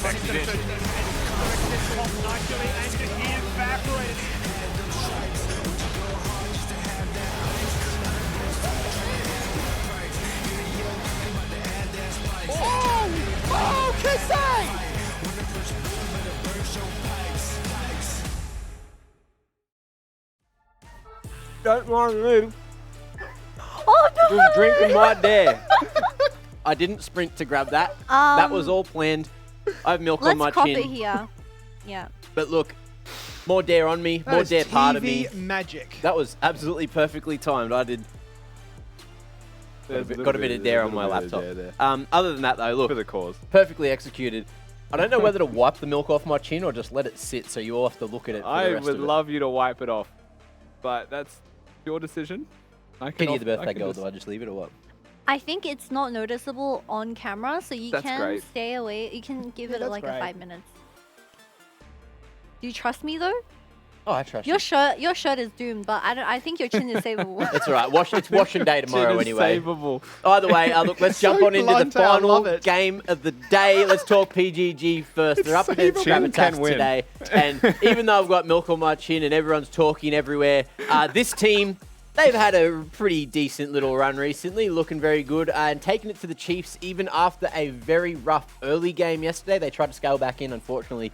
Sexy dish. Oh, Kissay! Don't mind me. Oh no! Just drinking my dare. I didn't sprint to grab that. That was all planned. I have milk on my Let's crop chin. it here. Yeah. But look, more dare on me, That more is dare part of me. TV magic. That was absolutely perfectly timed. I did. Got a bit of dare on my laptop. Other than that, though, look, For the cause. perfectly executed. I don't know whether to wipe the milk off my chin or just let it sit so you all have to look at it for the I rest would of it. love you to wipe it off, but that's your decision. Can you the birthday girl? Do I just leave it or what? I think it's not noticeable on camera, so you That's can great. stay away. You can give Yeah, it that's like great. a 5 minutes. Do you trust me though? Oh, I trust Your you. shirt is doomed, but I think your chin is savable. It's all right. It's washing day tomorrow Chin is anyway. savable. Either way, look, let's jump So on into the blunt, I final love it. game of the day. Let's talk PGG first. They're up against Chin can Gravitas win. today. And even though I've got milk on my chin and everyone's talking everywhere, this team, they've had a pretty decent little run recently, looking very good, and taking it to the Chiefs even after a very rough early game yesterday. They tried to scale back in, unfortunately.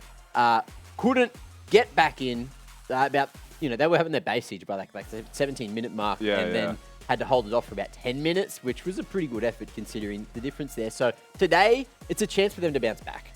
Couldn't get back in they were having their base siege by like the 17-minute mark, then had to hold it off for about 10 minutes, which was a pretty good effort considering the difference there. So today, it's a chance for them to bounce back.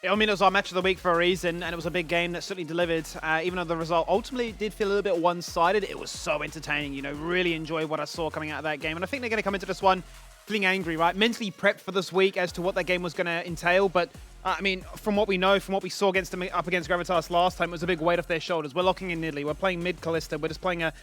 I mean, it was our match of the week for a reason, and it was a big game that certainly delivered. Even though the result ultimately did feel a little bit one-sided, it was so entertaining. You know, really enjoyed what I saw coming out of that game. And I think they're going to come into this one feeling angry, right? Mentally prepped for this week as to what that game was going to entail. But, I mean, from what we know, from what we saw against them up against Gravitas last time, it was a big weight off their shoulders. We're locking in Nidalee. We're playing mid Callista. We're just playing a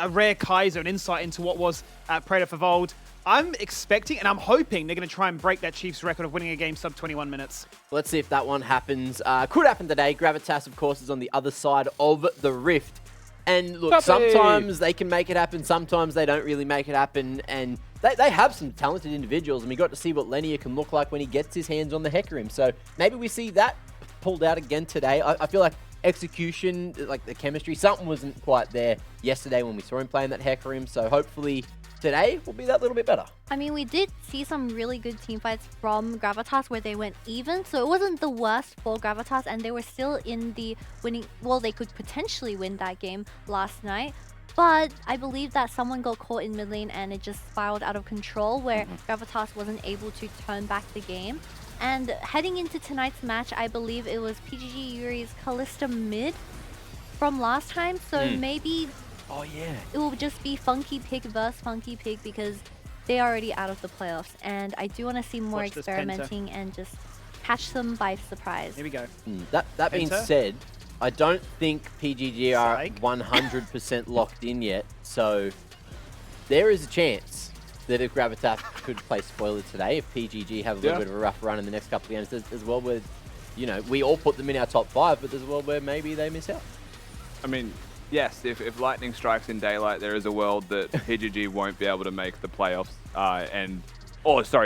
rare Kaiser, an insight into what was Praetor for Vold. I'm expecting and I'm hoping they're going to try and break that Chiefs record of winning a game sub 21 minutes. Let's see if that one happens. Could happen today. Gravitas, of course, is on the other side of the rift. And look, sometimes they can make it happen, sometimes they don't really make it happen. And they have some talented individuals, and we got to see what Lenia can look like when he gets his hands on the Hecarim. So maybe we see that pulled out again today. I feel like execution, like the chemistry, something wasn't quite there yesterday when we saw him playing that Hecarim. So hopefully today will be that little bit better. I mean, we did see some really good team fights from Gravitas where they went even, so it wasn't the worst for Gravitas, and they were still in the winning. Well, they could potentially win that game last night, but I believe that someone got caught in mid lane and it just spiraled out of control where Gravitas wasn't able to turn back the game. And heading into tonight's match, I believe it was PGG Yuri's Callista mid from last time, so maybe Oh, yeah. it will just be Funky Pig versus Funky Pig because they're already out of the playoffs. And I do want to see more Watch this experimenting and just catch them by surprise. Here we go. That being Penta? said, I don't think PGG are Psych. 100% locked in yet. So there is a chance that if Gravitas could play spoiler today, if PGG have a little bit of a rough run in the next couple of games, there's a world where, we all put them in our top 5, but there's a world where maybe they miss out. I mean, yes, if lightning strikes in daylight, there is a world that PGG won't be able to make the playoffs,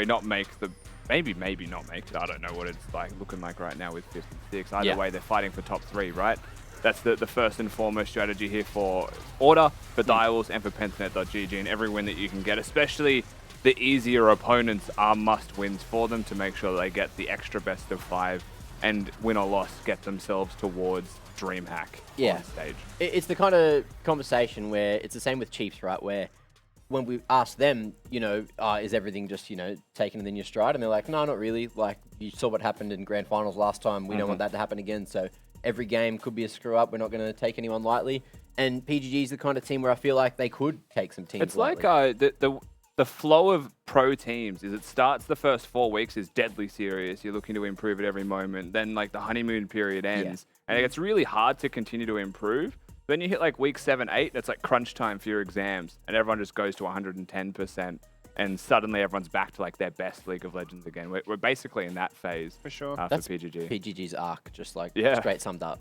not make the, maybe not make it. I don't know what it's like looking like right now with 56. Either way, they're fighting for top 3, right? That's the first and foremost strategy here for Order, for Dials, and for Pentanet.gg, and every win that you can get, especially the easier opponents, are must-wins for them to make sure they get the extra best of 5 and win or loss, get themselves towards DreamHack on stage. It's the kind of conversation where it's the same with Chiefs, right? Where when we ask them, is everything just, taken in your stride? And they're like, no, not really. Like, you saw what happened in grand finals last time. We don't want that to happen again. So every game could be a screw up. We're not going to take anyone lightly. And PGG is the kind of team where I feel like they could take some teams lightly. It's like the flow of pro teams is it starts the first 4 weeks is deadly serious. You're looking to improve at every moment. Then like the honeymoon period ends. And it gets really hard to continue to improve. Then you hit like week 7, 8, it's like crunch time for your exams. And everyone just goes to 110%. And suddenly everyone's back to like their best League of Legends again. We're basically in that phase For sure. for That's PGG. PGG's arc, just like straight summed up.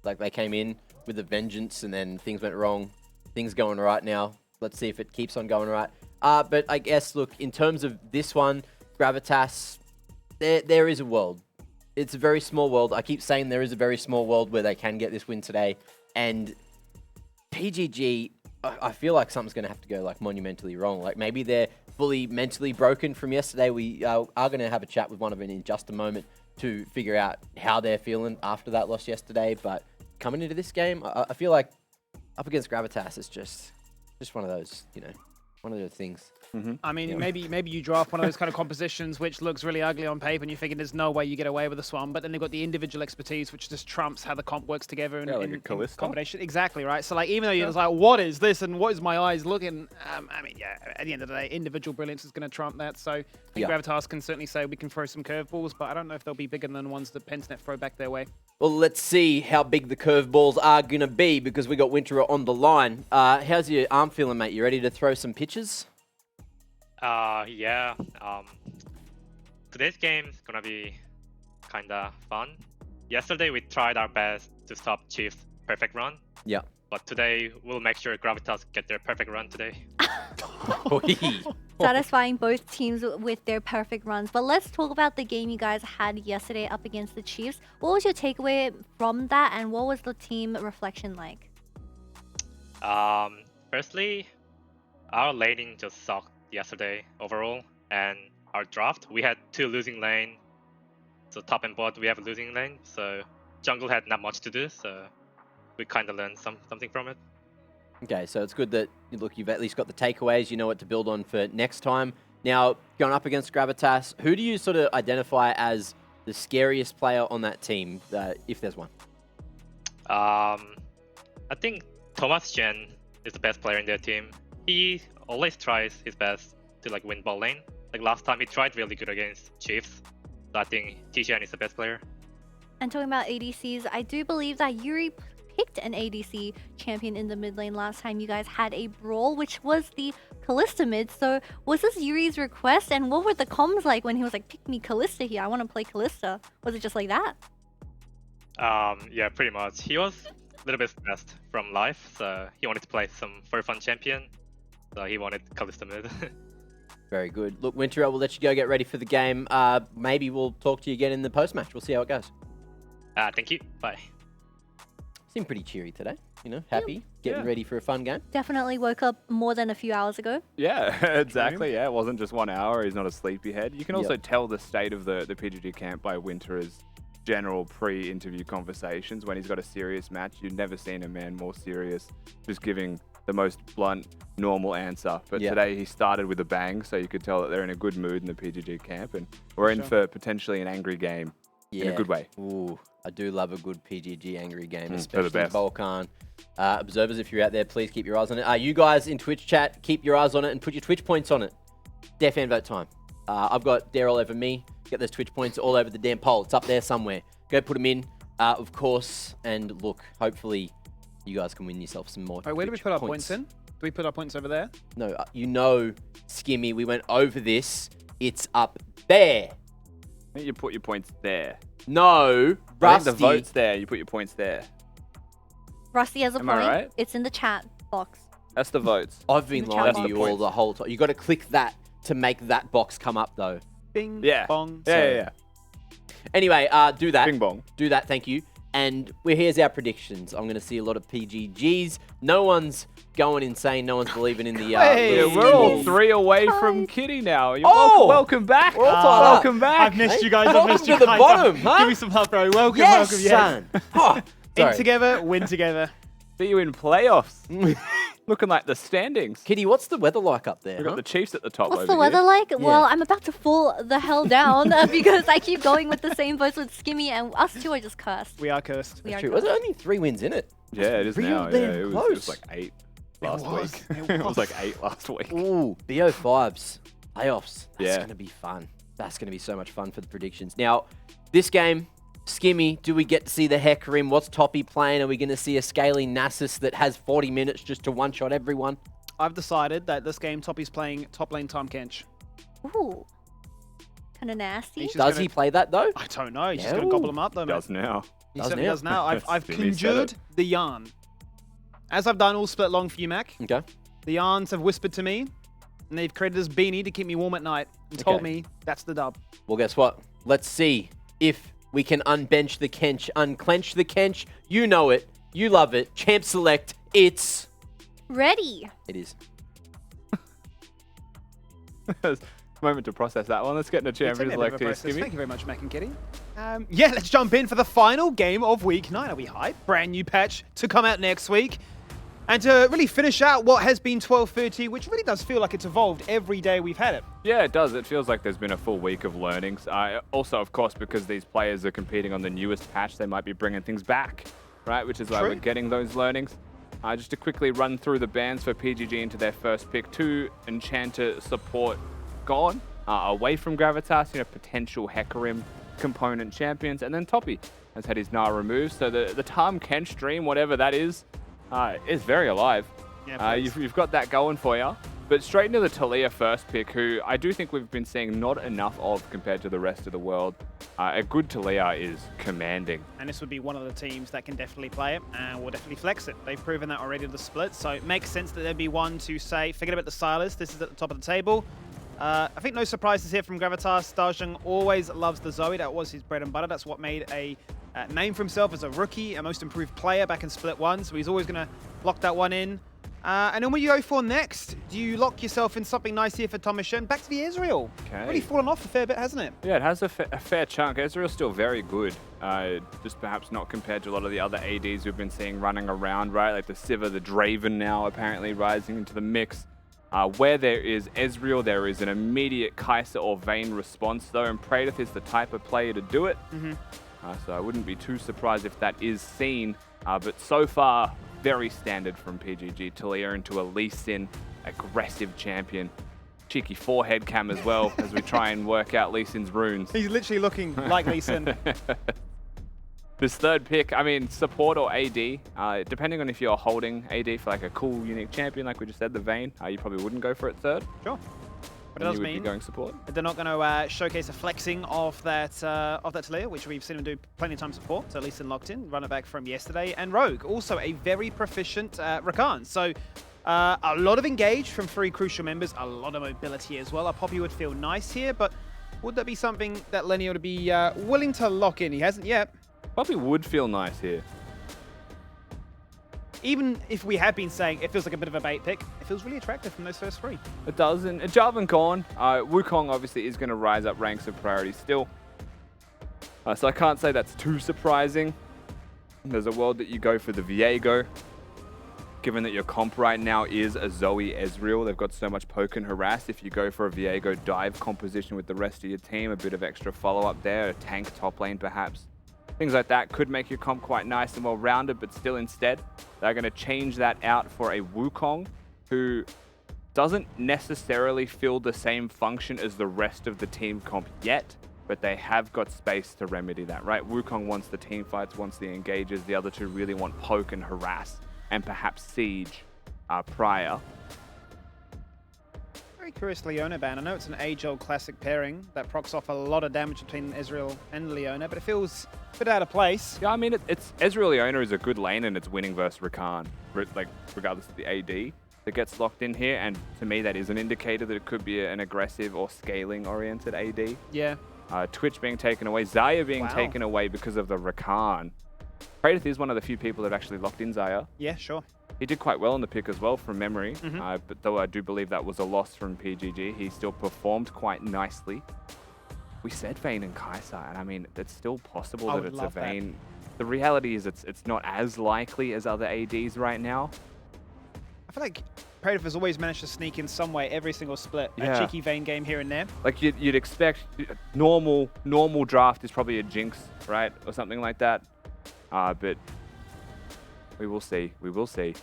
Like they came in with a vengeance and then things went wrong. Things going right now. Let's see if it keeps on going right. But I guess, look, in terms of this one, Gravitas, there is a world it's a very small world. I keep saying there is a very small world where they can get this win today. And PGG, I feel like something's going to have to go like monumentally wrong. Like maybe they're fully mentally broken from yesterday. We are going to have a chat with one of them in just a moment to figure out how they're feeling after that loss yesterday. But coming into this game, I feel like up against Gravitas, it's just one of those, one of those things. I mean, maybe you draft one of those kind of compositions which looks really ugly on paper and you're thinking there's no way you get away with this one, but then they've got the individual expertise which just trumps how the comp works together in, like a in Callisto. combination. Exactly, right? So like even though you're just like, what is this and what is my eyes looking? I mean, yeah, at the end of the day, individual brilliance is going to trump that. So I think Gravitas can certainly say we can throw some curveballs, but I don't know if they'll be bigger than the ones that Pensnet throw back their way. Well, let's see how big the curveballs are going to be because we got Winterer on the line. How's your arm feeling, mate? You ready to throw some pitches? Yeah. Today's game is gonna be kinda fun. Yesterday we tried our best to stop Chief's perfect run. Yeah. But today we'll make sure Gravitas get their perfect run today. Satisfying both teams with their perfect runs. But let's talk about the game you guys had yesterday up against the Chiefs. What was your takeaway from that, and what was the team reflection like? Firstly, our laning just sucked yesterday overall, and our draft we had 2 losing lane. So top and bot we have a losing lane, so jungle had not much to do, so we kind of learned something from it. Okay, so it's good that, look, you've at least got the takeaways, you know what to build on for next time. Now, going up against Gravitas, who do you sort of identify as the scariest player on that team, if there's one? I think Thomas Jen is the best player in their team. He always tries his best to like win ball lane. Like last time he tried really good against Chiefs. So I think Tijan is the best player. And talking about ADCs, I do believe that Yuri picked an ADC champion in the mid lane last time you guys had a brawl, which was the Kalista mid. So was this Yuri's request, and what were the comms like when he was like, pick me Kalista here, I want to play Kalista? Was it just like that? Yeah, pretty much. He was a little bit stressed from life, so he wanted to play some for fun champion. So he wanted Kalista mid. Very good. Look, Winterer, we'll let you go get ready for the game. Maybe we'll talk to you again in the post-match. We'll see how it goes. Thank you. Bye. Seemed pretty cheery today, happy, getting ready for a fun game. Definitely woke up more than a few hours ago. Yeah, exactly. Yeah, it wasn't just 1 hour. He's not a sleepyhead. You can also tell the state of the PGG camp by Winterer's general pre-interview conversations. When he's got a serious match, you've never seen a man more serious, just giving the most blunt, normal answer. But today he started with a bang, so you could tell that they're in a good mood in the PGG camp, and we're in for potentially an angry game in a good way. Ooh, I do love a good PGG angry game, For the especially best. Volcan. Observers, if you're out there, please keep your eyes on it. You guys in Twitch chat, keep your eyes on it and put your Twitch points on it. Dare fan vote time. I've got Dare all over me. Get those Twitch points all over the damn poll. It's up there somewhere. Go put them in, of course. And look, hopefully you guys can win yourself some more. Wait, where do we Twitch put our points in? Do we put our points over there? No, Skimmy, we went over this. It's up there. I think you put your points there. No, I Rusty. think the vote's there. You put your points there. Rusty has a Am I point. right? It's in the chat box. That's the votes. I've been In the lying chat to you box. all the whole time. You got to click that to make that box come up, though. Bing, Yeah. bong. Yeah. Anyway, do that. Bing bong. Do that, thank you. And here's our predictions. I'm going to see a lot of PGGs. No one's going insane. No one's believing in the... Hey, Yeah, little we're all skills. 3 away from Kitty now. You're Oh! welcome back. We're all tied up. Welcome back. I've missed you guys. I've Welcome missed you to the guys. bottom, huh? Give me some help, bro. Welcome, Yes, welcome. Yes. son. Oh, In sorry. together, win together. See you in playoffs. Looking like the standings. Kitty, what's the weather like up there? We've got huh? the Chiefs at the top What's over the weather here. like? Well, I'm about to fall the hell down because I keep going with the same votes with Skimmy, and us two are just cursed. We are cursed. We That's are true. Was cursed. it only 3 wins in it? Yeah, it is Real now. Yeah, damn it was close. like 8 last was. week. It It was was. like 8 last week. Ooh, BO5s. Playoffs. That's Yeah. going to be fun. That's going to be so much fun for the predictions. Now, this game, Skimmy, do we get to see the Hecarim? What's Toppy playing? Are we going to see a scaling Nasus that has 40 minutes just to one-shot everyone? I've decided that this game, Toppy's playing top lane Tom Kench. Ooh, kind of nasty. He's just Does gonna- he play that, though? I don't know. He's just Yeah, going to gobble ooh. him up, though, man. Does now. He Does certainly now. does now. I've Jimmy said conjured it. the yarn. As I've done all split long for you, Mac, Okay. the yarns have whispered to me, and they've created this beanie to keep me warm at night and told Okay. me that's the dub. Well, guess what? Let's see if we can unbench the Kench, unclench the Kench. You know it. You love it. Champ Select, it's... Ready. It is. Moment to process that one. Let's get into Champions Select here, Skimmy. Thank you very much, Mac and Kitty. Yeah, let's jump in for the final game of Week 9. Are we hyped? Brand new patch to come out next week. And to really finish out what has been 12-13, which really does feel like it's evolved every day we've had it. Yeah, it does. It feels like there's been a full week of learnings. Also, of course, because these players are competing on the newest patch, they might be bringing things back, right? Which is why we're getting those learnings. Just to quickly run through the bans for PGG into their first pick. 2 Enchanter support gone, away from Gravitas, potential Hecarim component champions. And then Toppy has had his Gnar removed. So the Tarm Kench dream, whatever that is very alive. Yeah, you've got that going for you. But straight into the Taliyah first pick, who I do think we've been seeing not enough of compared to the rest of the world. A good Taliyah is commanding. And this would be one of the teams that can definitely play it and will definitely flex it. They've proven that already in the split, so it makes sense that there'd be one to say, forget about the Silas, this is at the top of the table. I think no surprises here from Gravitas. Dajeng always loves the Zoe. That was his bread and butter. That's what made a name for himself as a rookie, a most improved player back in Split 1. So he's always going to lock that one in. And then what do you go for next? Do you lock yourself in something nice here for Thomas Shen? Back to the Ezreal. Okay. Really fallen off a fair bit, hasn't it? Yeah, it has a fair chunk. Ezreal's still very good. Just perhaps not compared to a lot of the other ADs we've been seeing running around, right? Like the Sivir, the Draven now apparently rising into the mix. Where there is Ezreal, there is an immediate Kai'Sa or Vayne response, though, and Praedyth is the type of player to do it. So I wouldn't be too surprised if that is seen. But so far, very standard from PGG. Taliyah into a Lee Sin, aggressive champion. Cheeky forehead cam as well, as we try and work out Lee Sin's runes. He's literally looking like Lee Sin. This third pick, I mean, support or AD, depending on if you're holding AD for like a cool, unique champion, like we just said, the Vayne, you probably wouldn't go for it third. Sure. But it And does you would mean be going support. they're not going to showcase a flexing of that Taliyah, which we've seen him do plenty of times before. So Lee Sin locked in, run it back from yesterday. And Rogue, also a very proficient Rakan. So a lot of engage from 3 crucial members, a lot of mobility as well. A Poppy would feel nice here, but would that be something that Lenny would be willing to lock in? He hasn't yet. Probably would feel nice here. Even if we have been saying it feels like a bit of a bait pick, it feels really attractive from those first 3. It does, and Jarvan gone. Wukong obviously is going to rise up ranks of priority still. So I can't say that's too surprising. There's a world that you go for the Viego. Given that your comp right now is a Zoe Ezreal, they've got so much poke and harass. If you go for a Viego dive composition with the rest of your team, a bit of extra follow-up there, a tank top lane perhaps. Things like that could make your comp quite nice and well-rounded, but still instead, they're going to change that out for a Wukong who doesn't necessarily fill the same function as the rest of the team comp yet, but they have got space to remedy that, right? Wukong wants the team fights, wants the engages. The other two really want poke and harass and perhaps siege prior. Very curious Leona ban. I know it's an age-old classic pairing that procs off a lot of damage between Ezreal and Leona, but it feels a bit out of place. Yeah, I mean, it's Ezreal Leona is a good lane and it's winning versus Rakan, like regardless of the AD that gets locked in here. And to me, that is an indicator that it could be an aggressive or scaling-oriented AD. Yeah. Twitch being taken away, Xayah being taken away because of the Rakan. Praedyth is one of the few people that have actually locked in Xayah. Yeah, sure. He did quite well in the pick as well from memory, but though I do believe that was a loss from PGG, he still performed quite nicely. We said Vayne and Kai'Sa, and I mean, it's still possible that it's a Vayne. The reality is it's not as likely as other ADs right now. I feel like Praedyth has always managed to sneak in some way every single split. Yeah. A cheeky Vayne game here and there. Like you'd expect, normal draft is probably a Jinx, right? Or something like that. But we will see. We will see.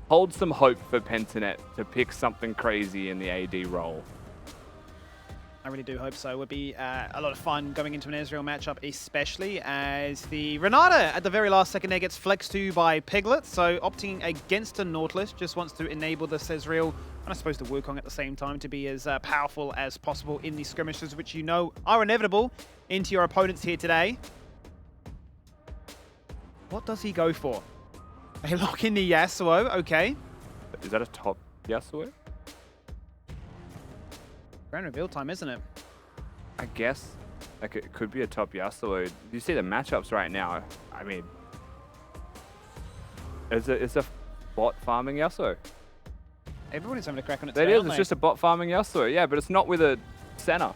Hold some hope for Pentanet to pick something crazy in the AD role. I really do hope so. It would be a lot of fun going into an Ezreal matchup, especially as the Renata at the very last second there gets flexed to by Piglet. So opting against a Nautilus, just wants to enable this Ezreal, and I suppose the Wukong at the same time, to be as powerful as possible in these skirmishes, which you know are inevitable into your opponents here today. What does he go for? They lock in the Yasuo, okay. Is that a top Yasuo? Grand reveal time, isn't it? I guess. like it could be a top Yasuo. You see the matchups right now. I mean, it's a bot farming Yasuo. Everybody's having a crack on it That today, is. aren't It's they? just a bot farming Yasuo. Yeah, but it's not with a center.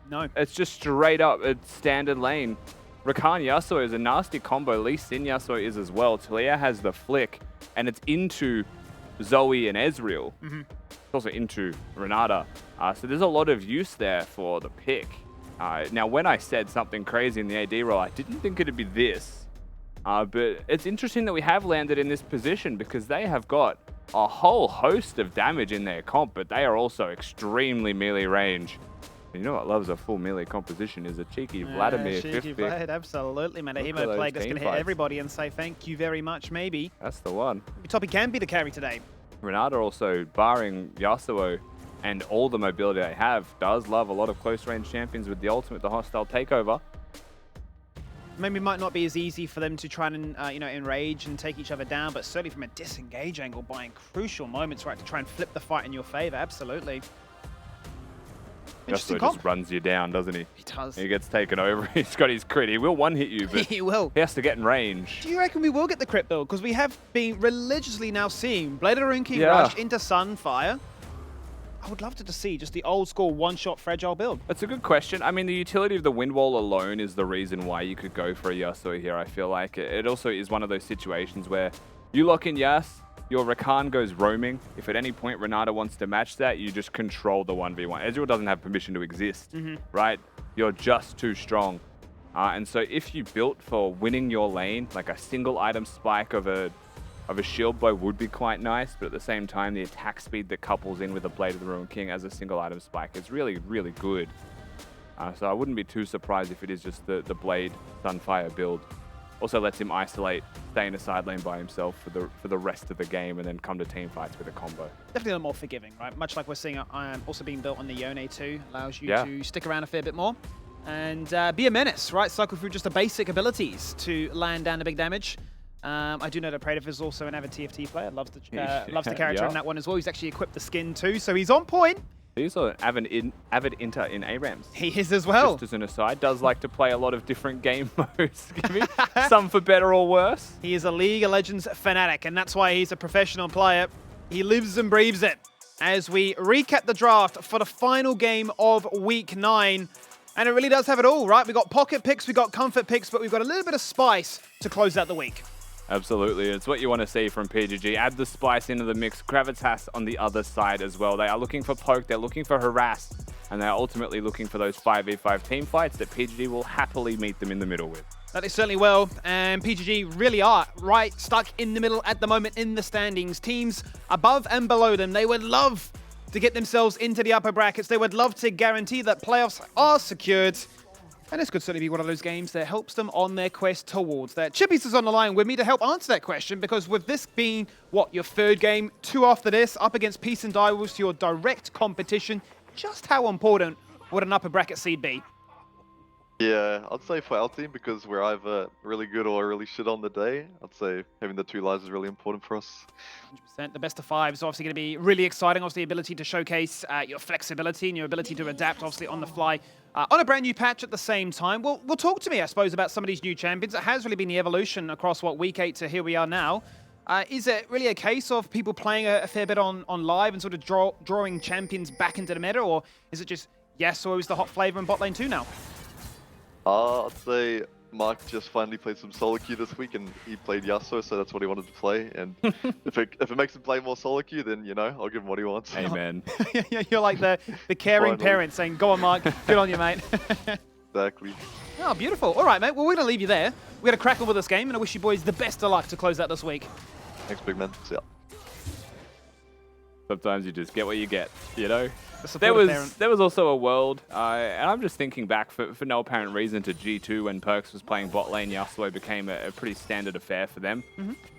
No. It's just straight up a standard lane. Rakan Yasuo is a nasty combo. Lee Sin Yasuo is as well. Talia has the flick, and it's into Zoe and Ezreal. It's also into Renata. So there's a lot of use there for the pick. Now, when I said something crazy in the AD role, I didn't think it'd be this. But it's interesting that we have landed in this position because they have got a whole host of damage in their comp, but they are also extremely melee range. And you know what loves a full melee composition is a cheeky Vladimir cheeky fifth pick. Vlad, absolutely, man. A Look Hemo at those Plague that's team going to hit fights. everybody and say thank you very much, maybe. That's the one. Toppy can be the carry today. Renata also, barring Yasuo and all the mobility they have, does love a lot of close range champions with the ultimate, the hostile takeover. Maybe it might not be as easy for them to try and, enrage and take each other down, but certainly from a disengage angle, buying crucial moments, right, to try and flip the fight in your favor. Absolutely. Interesting Yasuo comp. just runs you down, doesn't he? He does. He gets taken over. He's got his crit. He will one-hit you, but He will. he has to get in range. Do you reckon we will get the crit build? Because we have been religiously now seeing Blade of the Ruined King Yeah. rush into Sunfire. I would love to see just the old school one-shot fragile build. That's a good question. I mean, the utility of the wind wall alone is the reason why you could go for a Yasuo here, I feel like. It also is one of those situations where you lock in Yas, your Rakan goes roaming. If at any point Renata wants to match that, you just control the 1v1. Ezreal doesn't have permission to exist, right? You're just too strong. And so if you built for winning your lane, like a single item spike of a shield blow would be quite nice, but at the same time, the attack speed that couples in with the Blade of the Ruined King as a single item spike is really, really good. So I wouldn't be too surprised if it is just the Blade Sunfire build. Also lets him isolate, stay in a side lane by himself for the rest of the game, and then come to team fights with a combo. Definitely a little more forgiving, right? Much like we're seeing also being built on the Yone too. Allows you Yeah. to stick around a fair bit more and be a menace, right? Cycle through just the basic abilities to land down the big damage. I do know that Praetor is also an avid TFT player. Loves the character Yeah. in that one as well. He's actually equipped the skin too, so he's on point. He's an avid inter in ARAMs. He is as well. Just as an aside, does like to play a lot of different game modes. Some for better or worse. He is a League of Legends fanatic, and that's why he's a professional player. He lives and breathes it. As we recap the draft for the final game of Week 9. And it really does have it all, right? We've got pocket picks, we've got comfort picks, but we've got a little bit of spice to close out the week. Absolutely. It's what you want to see from PGG. Add the spice into the mix. Gravitas on the other side as well. They are looking for poke, they're looking for harass, and they're ultimately looking for those 5v5 team fights that PGG will happily meet them in the middle with. That is certainly well, and PGG really are right stuck in the middle at the moment in the standings. Teams above and below them, they would love to get themselves into the upper brackets. They would love to guarantee that playoffs are secured. And this could certainly be one of those games that helps them on their quest towards that. Chippies is on the line with me to help answer that question, because with this being, what, your third game, 2 after this, up against Peace and Direwolves, your direct competition, just how important would an upper bracket seed be? Yeah, I'd say for our team, because we're either really good or really shit on the day, I'd say having the 2 lives is really important for us. 100%. The best of 5 is obviously going to be really exciting. Obviously, the ability to showcase your flexibility and your ability to adapt, obviously, on the fly. On a brand new patch at the same time. Well, talk to me, I suppose, about some of these new champions. It has really been the evolution across, Week 8 to here we are now. Is it really a case of people playing a fair bit on live and sort of drawing champions back into the meta, or is it just Yasuo is the hot flavor in bot lane too now? I'd say Mark just finally played some solo queue this week, and he played Yasuo, so that's what he wanted to play. And if it makes him play more solo queue, then, I'll give him what he wants. Amen. You're like the caring Finally. parent saying, go on, Mark, good on you, mate. Exactly. Oh, beautiful. All right, mate. Well, we're going to leave you there. We're going to crack on with this game, and I wish you boys the best of luck to close out this week. Thanks, big man. See ya. Sometimes you just get what you get, The There supportive parent. was also a world, and I'm just thinking back for no apparent reason to G2 when Perks was playing bot lane. Yasuo became a pretty standard affair for them,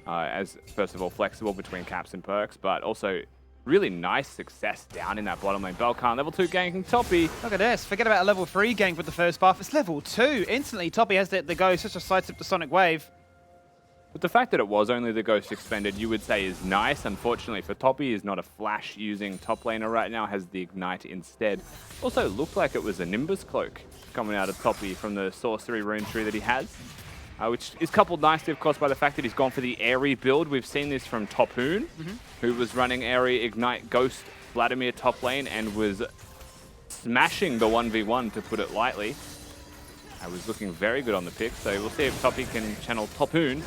as first of all flexible between caps and Perks, but also really nice success down in that bottom lane. Belkan level 2 ganking Toppy. Look at this. Forget about a level 3 gank with the first buff. It's level 2. Instantly, Toppy has the go. Such a sidestep to Sonic Wave. But the fact that it was only the Ghost expended, you would say is nice. Unfortunately for Toppy, he's not a flash using top laner right now, has the Ignite instead. Also looked like it was a Nimbus Cloak coming out of Toppy from the Sorcery rune tree that he has. Which is coupled nicely, of course, by the fact that he's gone for the Airy build. We've seen this from Topoon, who was running Airy, Ignite, Ghost, Vladimir top lane, and was smashing the 1v1, to put it lightly. I was looking very good on the pick, so we'll see if Toppy can channel Topoon.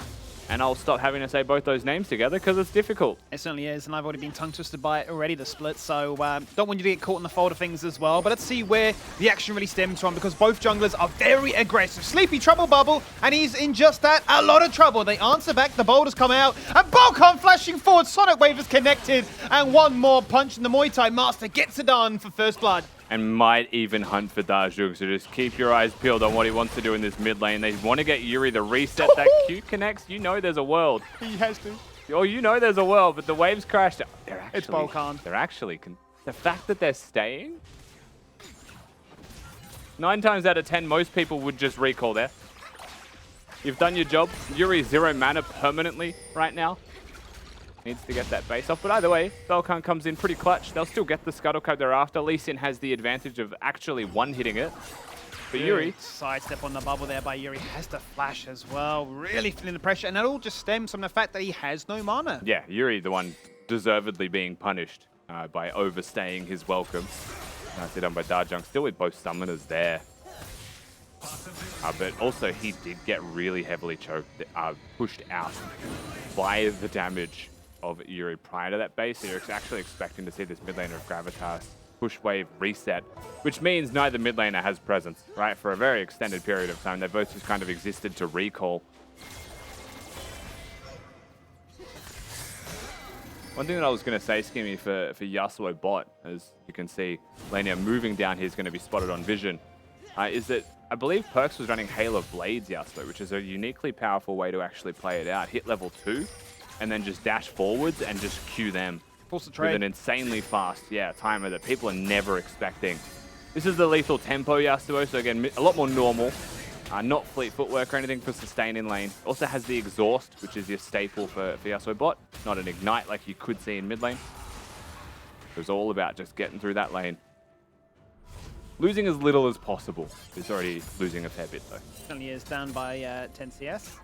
And I'll stop having to say both those names together because it's difficult. It certainly is, and I've already been tongue-twisted by it already, the split, so don't want you to get caught in the fold of things as well. But let's see where the action really stems from, because both junglers are very aggressive. Sleepy Trouble Bubble, and he's in just that, a lot of trouble. They answer back, the boulders come out, and Balkan flashing forward, Sonic Wave is connected, and one more punch, and the Muay Thai Master gets it done for first blood. And might even hunt for Dajug, so just keep your eyes peeled on what he wants to do in this mid lane. They want to get Yuri to reset that Q connects. You know there's a world. He has to. Oh, you know there's a world, but the waves crashed. It's Balkan. They're actually... The fact that they're staying... 9 times out of 10, most people would just recall there. You've done your job. Yuri 0 mana permanently right now. Needs to get that base off, but either way, Balkan comes in pretty clutch. They'll still get the Scuttle Coat thereafter. Lee Sin has the advantage of actually one-hitting it. But Yuri... Sidestep on the bubble there by Yuri. Has the flash as well. Really feeling the pressure, and that all just stems from the fact that he has no mana. Yeah, Yuri, the one deservedly being punished by overstaying his welcome. Nicely done by Darjunk, still with both summoners there. But also, he did get really heavily pushed out by the damage of Yuri prior to that base. So you're actually expecting to see this mid laner of Gravitas push wave reset, which means neither mid laner has presence, right? For a very extended period of time, they both just kind of existed to recall. One thing that I was going to say, Skimmy, for Yasuo bot, as you can see, Lania moving down here is going to be spotted on vision, is that I believe Perks was running Hail of Blades Yasuo, which is a uniquely powerful way to actually play it out. Hit level 2, and then just dash forwards and just queue them Force the with trade. an insanely fast timer that people are never expecting. This is the lethal tempo Yasuo, so again, a lot more normal. Not fleet footwork or anything for sustain in lane. Also has the exhaust, which is your staple for Yasuo bot. Not an ignite like you could see in mid lane. It was all about just getting through that lane. Losing as little as possible. He's already losing a fair bit though. Certainly is, down by 10 CS.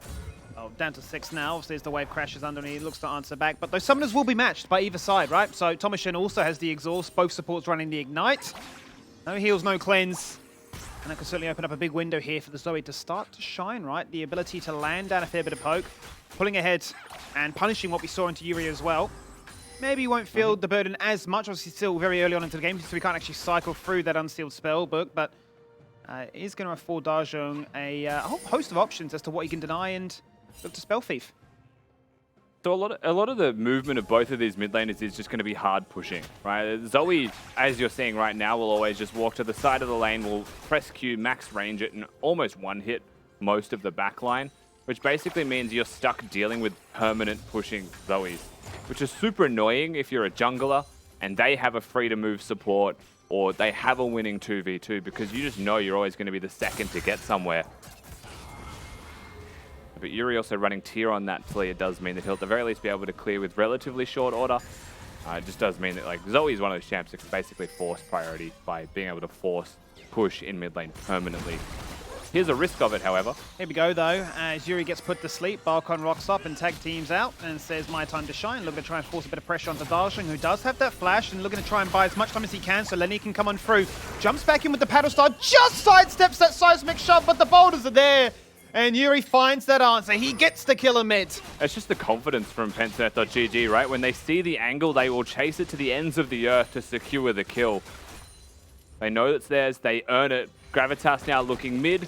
Oh, down to 6 now. Obviously, as the wave crashes underneath, looks to answer back. But those summoners will be matched by either side, right? So Tomashin also has the exhaust. Both supports running the ignite. No heals, no cleanse. And that could certainly open up a big window here for the Zoe to start to shine, right? The ability to land down a fair bit of poke, pulling ahead and punishing what we saw into Yuri as well. Maybe you won't feel the burden as much. Obviously, still very early on into the game, so we can't actually cycle through that unsealed spell book. But it is going to afford Dajong a whole host of options as to what he can deny and look to Spell Thief. So a lot of the movement of both of these mid laners is just going to be hard pushing, right? Zoe, as you're seeing right now, will always just walk to the side of the lane, will press Q, max range it, and almost one-hit most of the back line, which basically means you're stuck dealing with permanent pushing Zoes, which is super annoying if you're a jungler and they have a free-to-move support or they have a winning 2v2 because you just know you're always going to be the second to get somewhere. But Yuri also running tier on that clear does mean that he'll at the very least be able to clear with relatively short order. It just does mean that like Zoe is one of those champs that can basically force priority by being able to force push in mid lane permanently. Here's a risk of it, however. Here we go, though. As Yuri gets put to sleep, Balkan rocks up and tag teams out and says, my time to shine. Looking to try and force a bit of pressure onto Darshing, who does have that flash, and looking to try and buy as much time as he can so Lenny can come on through. Jumps back in with the paddle star, just sidesteps that seismic shove, but the boulders are there. And Yuri finds that answer. He gets the killer mid. It's just the confidence from Pensanet.gg, right? When they see the angle, they will chase it to the ends of the earth to secure the kill. They know it's theirs. They earn it. Gravitas now looking mid.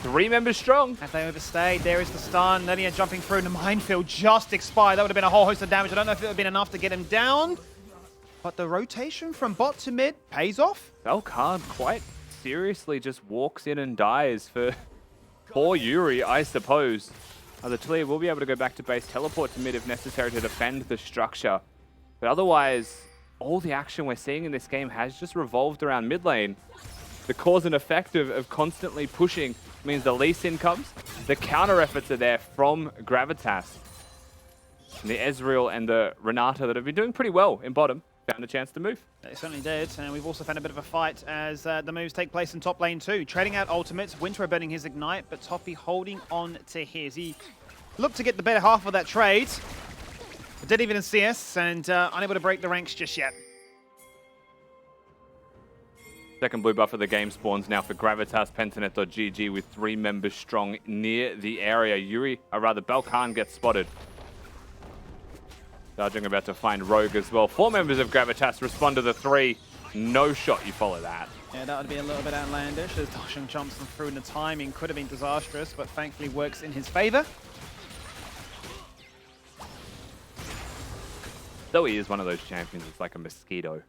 3 members strong. Have they overstayed? There is the stun. Linear jumping through, and the minefield just expired. That would have been a whole host of damage. I don't know if it would have been enough to get him down. But the rotation from bot to mid pays off. Balkan quite seriously just walks in and dies for poor Yuri, I suppose. The Talia will be able to go back to base, teleport to mid if necessary to defend the structure. But otherwise, all the action we're seeing in this game has just revolved around mid lane. The cause and effect of constantly pushing means the Lee Sin comes. The counter efforts are there from Gravitas. And the Ezreal and the Renata that have been doing pretty well in bottom found a chance to move. They certainly did, and we've also found a bit of a fight as the moves take place in top lane too. Trading out ultimates, Winter burning his Ignite, but Toppy holding on to his. He looked to get the better half of that trade, but didn't even CS, and unable to break the ranks just yet. Second blue buff of the game spawns now for Gravitas, Pentanet.gg with 3 members strong near the area. Balkan gets spotted. Dajong about to find Rogue as well. 4 members of Gravitas respond to the 3. No shot, you follow that. Yeah, that would be a little bit outlandish as Dajong jumps them through, and the timing could have been disastrous, but thankfully works in his favor. Zoe is one of those champions, it's like a mosquito.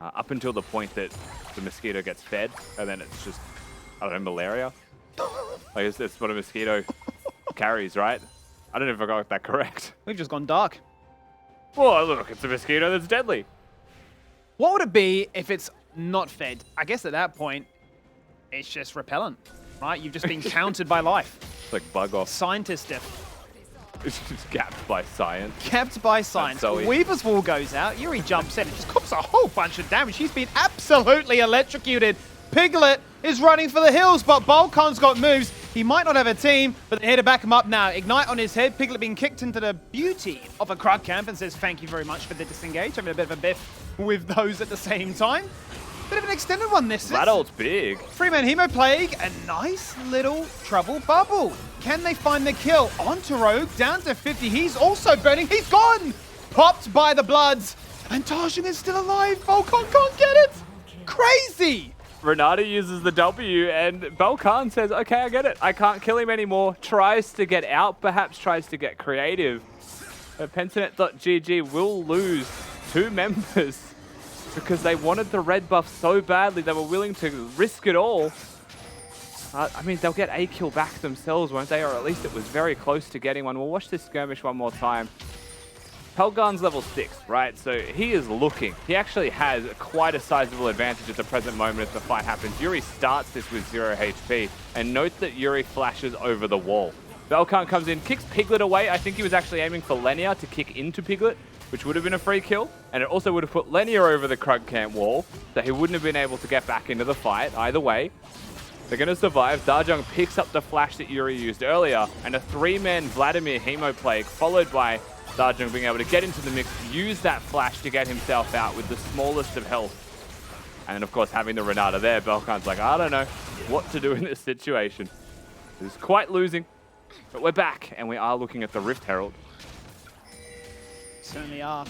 Up until the point that the mosquito gets fed, and then it's just, I don't know, malaria. Like it's what a mosquito carries, right? I don't know if I got that correct. We've just gone dark. Well, look, it's a mosquito that's deadly. What would it be if it's not fed? I guess at that point, it's just repellent, right? You've just been countered by life. It's like bug off. Scientist stuff. It's just gapped by science. Kept by science. Zoe. Weaver's Wall goes out. Yuri jumps in and just cops a whole bunch of damage. He's been absolutely electrocuted. Piglet is running for the hills, but Balkan's got moves. He might not have a team, but they're here to back him up now. Ignite on his head. Piglet being kicked into the beauty of a Krug camp and says thank you very much for the disengage. Having a bit of a biff with those at the same time. Bit of an extended one this is. That ult's big. 3-man Hemo Plague, a nice little trouble bubble. Can they find the kill? Onto Rogue, down to 50. He's also burning. He's gone! Popped by the Bloods. And Tarshan is still alive. Balkan can't get it. Crazy! Renata uses the W, and Balkan says, okay, I get it. I can't kill him anymore. Tries to get out, perhaps tries to get creative. Pentanet.gg will lose 2 members. Because they wanted the red buff so badly, they were willing to risk it all. I mean, they'll get a kill back themselves, won't they? Or at least it was very close to getting one. We'll watch this skirmish one more time. Pelgan's level 6, right? So he is looking. He actually has quite a sizable advantage at the present moment as the fight happens. Yuri starts this with 0 HP. And note that Yuri flashes over the wall. Balkan comes in, kicks Piglet away. I think he was actually aiming for Lenia to kick into Piglet, which would have been a free kill, and it also would have put Lenia over the Krug camp wall, so he wouldn't have been able to get back into the fight. Either way, they're going to survive. Dajong picks up the flash that Yuri used earlier, and a 3-man Vladimir Hemo Plague, followed by Dajong being able to get into the mix, use that flash to get himself out with the smallest of health. And then, of course, having the Renata there, Balkan's like, I don't know what to do in this situation. It's quite losing, but we're back, and we are looking at the Rift Herald. Certainly are.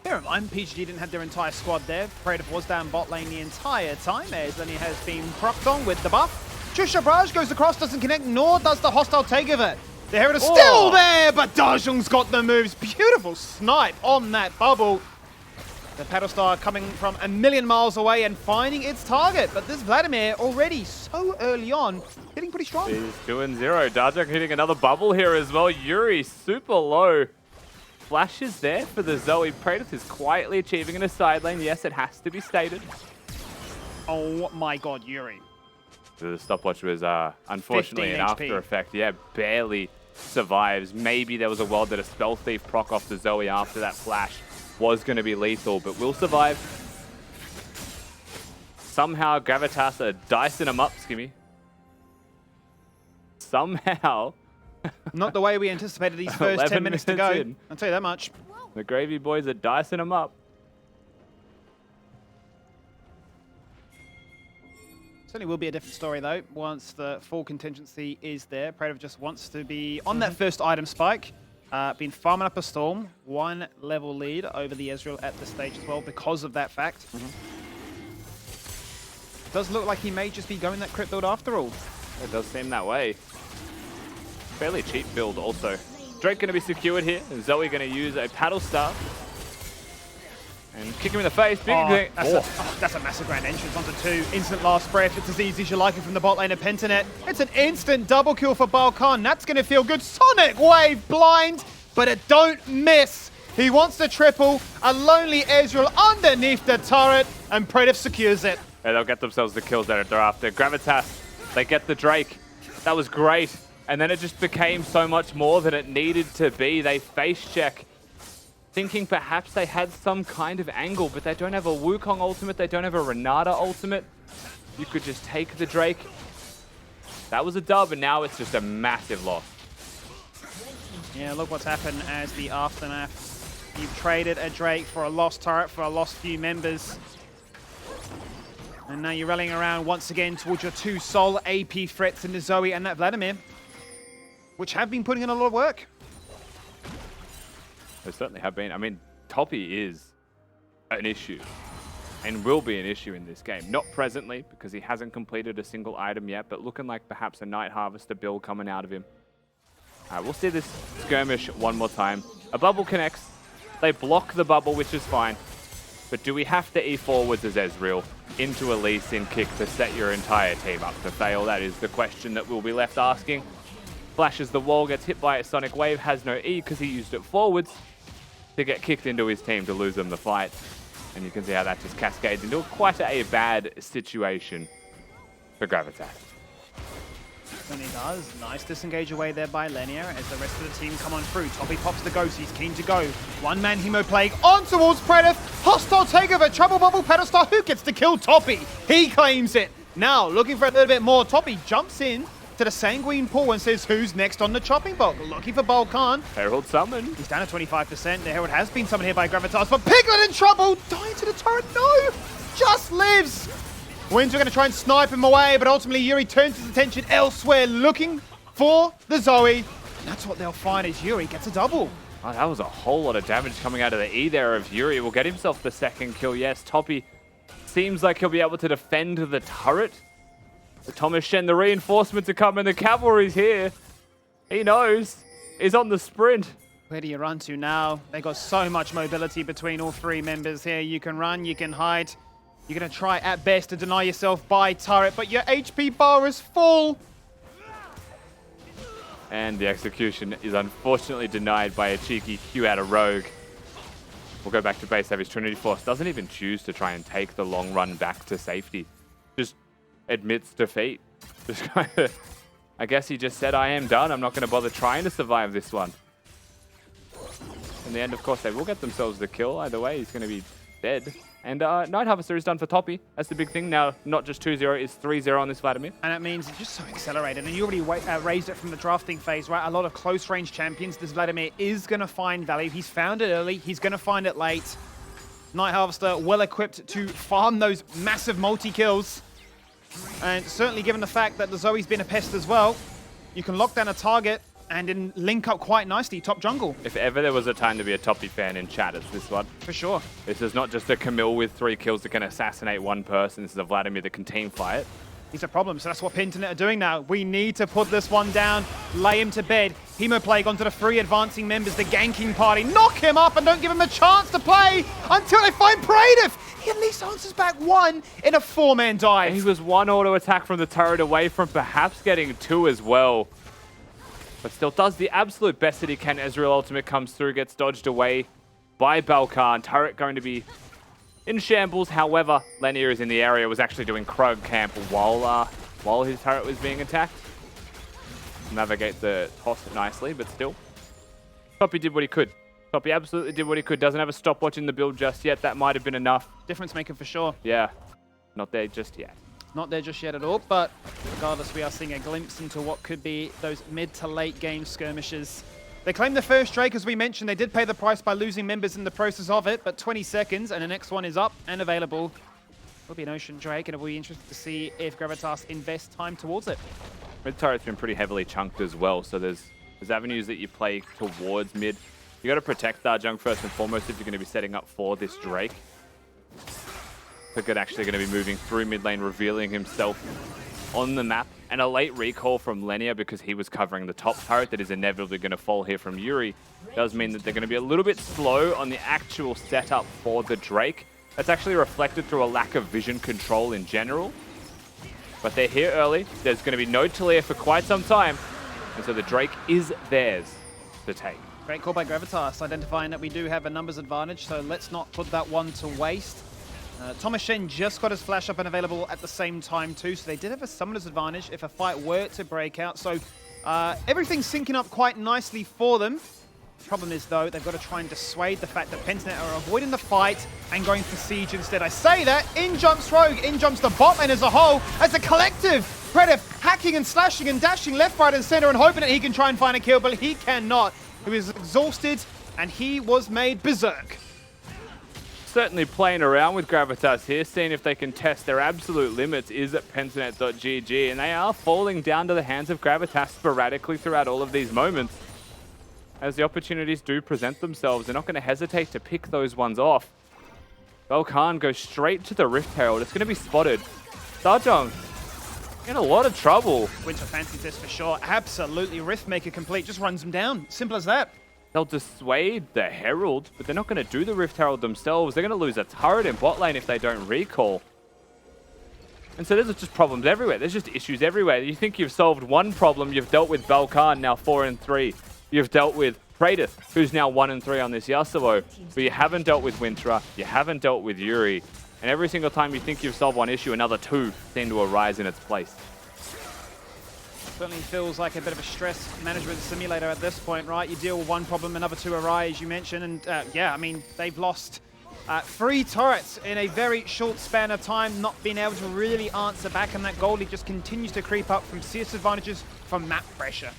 Bear in mind, PGG didn't have their entire squad there. Predator was down bot lane the entire time, as Lenny has been procced on with the buff. Trisha Barrage goes across, doesn't connect, nor does the hostile takeover. The Herald is still there, but Dajong's got the moves. Beautiful snipe on that bubble. The Paddle Star coming from a million miles away and finding its target. But this Vladimir already so early on, hitting pretty strong. He's 2-0. Dajong hitting another bubble here as well. Yuri super low. Flash is there for the Zoe. Praetus is quietly achieving in a side lane. Yes, it has to be stated. Oh my god, Yuri. The stopwatch was unfortunately an after effect. Yeah, barely survives. Maybe there was a world that a Spell Thief proc off the Zoe after that flash was going to be lethal, but will survive. Somehow Gravitas are dicing him up, Skimmy. Somehow. Not the way we anticipated these first 10 minutes to go. In. I'll tell you that much. The Gravy Boys are dicing him up. Certainly will be a different story though, once the full contingency is there. Predator just wants to be on that first item spike. Been farming up a Storm, 1 level lead over the Ezreal at this stage as well because of that fact. Does look like he may just be going that crit build after all. It does seem that way. Fairly cheap build also. Drake going to be secured here. Zoe going to use a Paddle Star. And kick him in the face. That's a massive grand entrance onto 2. Instant last breath. It's as easy as you like it from the bot lane of Pentanet. It's an instant double kill for Balkan. That's going to feel good. Sonic Wave blind, but it don't miss. He wants the triple. A lonely Ezreal underneath the turret, and Predator secures it. And they'll get themselves the kills that they're after. Gravitas They get the Drake. That was great. And then it just became so much more than it needed to be. They face check, thinking perhaps they had some kind of angle, but they don't have a Wukong ultimate. They don't have a Renata ultimate. You could just take the Drake. That was a dub, and now it's just a massive loss. Yeah, look what's happened as the aftermath. You've traded a Drake for a lost turret, for a lost few members. And now you're rallying around once again towards your two sole AP threats in the Zoe and that Vladimir, which have been putting in a lot of work. They certainly have been. I mean, Toppy is an issue and will be an issue in this game. Not presently, because he hasn't completed a single item yet, but looking like perhaps a Night Harvester build coming out of him. We'll see this skirmish one more time. A bubble connects. They block the bubble, which is fine. But do we have to E forwards as Ezreal into a Lee Sin kick to set your entire team up to fail? That is the question that we'll be left asking. Flashes the wall, gets hit by a Sonic Wave, has no E because he used it forwards to get kicked into his team to lose them the fight. And you can see how that just cascades into quite a bad situation for Gravitas. And he does. Nice disengage away there by Lenier as the rest of the team come on through. Toppy pops the ghost. He's keen to go. One-man Hemo Plague on towards Predath. Hostile takeover. Trouble Bubble Pedestal. Who gets to kill Toppy? He claims it. Now, looking for a little bit more. Toppy jumps in to the Sanguine Pool and says, who's next on the chopping block? Looking for Balkan. Herald summon. He's down to 25%. The Herald has been summoned here by Gravitas, but Piglet in trouble. Dying to the turret. No! Just lives. Winds are going to try and snipe him away, but ultimately Yuri turns his attention elsewhere, looking for the Zoe. And that's what they'll find is Yuri gets a double. Oh, that was a whole lot of damage coming out of the E there of Yuri. Will get himself the second kill. Yes, Toppy seems like he'll be able to defend the turret. The Thomas Shen, the reinforcements are coming. The cavalry's here. He knows. He's on the sprint. Where do you run to now? They got so much mobility between all three members here. You can run, you can hide. You're going to try at best to deny yourself by turret, but your HP bar is full. And the execution is unfortunately denied by a cheeky Q out of Rogue. We'll go back to base. His Trinity Force doesn't even choose to try and take the long run back to safety. Just admits defeat. Just kind of, I guess he just said, I am done. I'm not going to bother trying to survive this one. In the end, of course, they will get themselves the kill. Either way, he's going to be dead. And Night Harvester is done for Toppy. That's the big thing. Now, not just 2-0, it's 3-0 on this Vladimir. And it means it's just so accelerated. And you already raised it from the drafting phase, right? A lot of close-range champions. This Vladimir is going to find value. He's found it early. He's going to find it late. Night Harvester well-equipped to farm those massive multi-kills. And certainly given the fact that the Zoe's been a pest as well, you can lock down a target and then link up quite nicely top jungle. If ever there was a time to be a Toppy fan in chat, it's this one. For sure. This is not just a Camille with 3 kills that can assassinate one person. This is a Vladimir that can team fight. He's a problem, so that's what Pinternet are doing now. We need to put this one down, lay him to bed. Hemoplague onto the 3 advancing members, the ganking party. Knock him up and don't give him a chance to play until they find Praetive. He at least answers back 1 in a 4-man dive. He was 1 auto attack from the turret away from perhaps getting 2 as well. But still does the absolute best that he can. Ezreal ultimate comes through, gets dodged away by Balkan. Turret going to be in shambles. However, Lenier is in the area, was actually doing Krug camp while his turret was being attacked. Navigate the toss nicely, but still. Toppy did what he could. Toppy absolutely did what he could. Doesn't have a stopwatch in the build just yet. That might have been enough. Difference maker for sure. Yeah, not there just yet. Not there just yet at all, but regardless, we are seeing a glimpse into what could be those mid to late game skirmishes. They claim the first Drake, as we mentioned. They did pay the price by losing members in the process of it, but 20 seconds, and the next one is up and available. Will be an Ocean Drake, and it'll be interesting to see if Gravitas invest time towards it. Mid turret's been pretty heavily chunked as well, so there's avenues that you play towards mid. You got to protect Darjung first and foremost if you're going to be setting up for this Drake. Pickett actually going to be moving through mid lane, revealing himself on the map. And a late recall from Lenier because he was covering the top turret that is inevitably going to fall here from Yuri. Does mean that they're going to be a little bit slow on the actual setup for the Drake. That's actually reflected through a lack of vision control in general. But they're here early. There's going to be no Talia for quite some time. And so the Drake is theirs to take. Great call by Gravitas, identifying that we do have a numbers advantage, so let's not put that one to waste. Thomas Shen just got his flash up and available at the same time too, so they did have a summoner's advantage if a fight were to break out. So everything's syncing up quite nicely for them. Problem is, though, they've got to try and dissuade the fact that Pentanet are avoiding the fight and going for Siege instead. I say that, in jumps Rogue, in jumps the bot lane as a whole, as a collective. Predator hacking and slashing and dashing left, right, and center and hoping that he can try and find a kill, but he cannot. He was exhausted and he was made berserk. Certainly playing around with Gravitas here, seeing if they can test their absolute limits is at Pentanet.gg, and they are falling down to the hands of Gravitas sporadically throughout all of these moments. As the opportunities do present themselves, they're not going to hesitate to pick those ones off. Belkan goes straight to the Rift Herald. It's going to be spotted. Sajong in a lot of trouble. Winter fancies this for sure. Absolutely. Riftmaker complete. Just runs him down. Simple as that. They'll dissuade the Herald, but they're not going to do the Rift Herald themselves. They're going to lose a turret in bot lane if they don't recall. And so there's just problems everywhere. There's just issues everywhere. You think you've solved one problem. You've dealt with Belkan, now 4-3. You've dealt with Praedyth, who's now 1-3 on this Yasuo, but you haven't dealt with Wintra, you haven't dealt with Yuri, and every single time you think you've solved one issue, another two seem to arise in its place. Certainly feels like a bit of a stress management simulator at this point, right? You deal with one problem, another two arise, as you mentioned, and yeah, I mean, they've lost 3 turrets in a very short span of time, not being able to really answer back, and that goal lead just continues to creep up from CS advantages, from map pressure.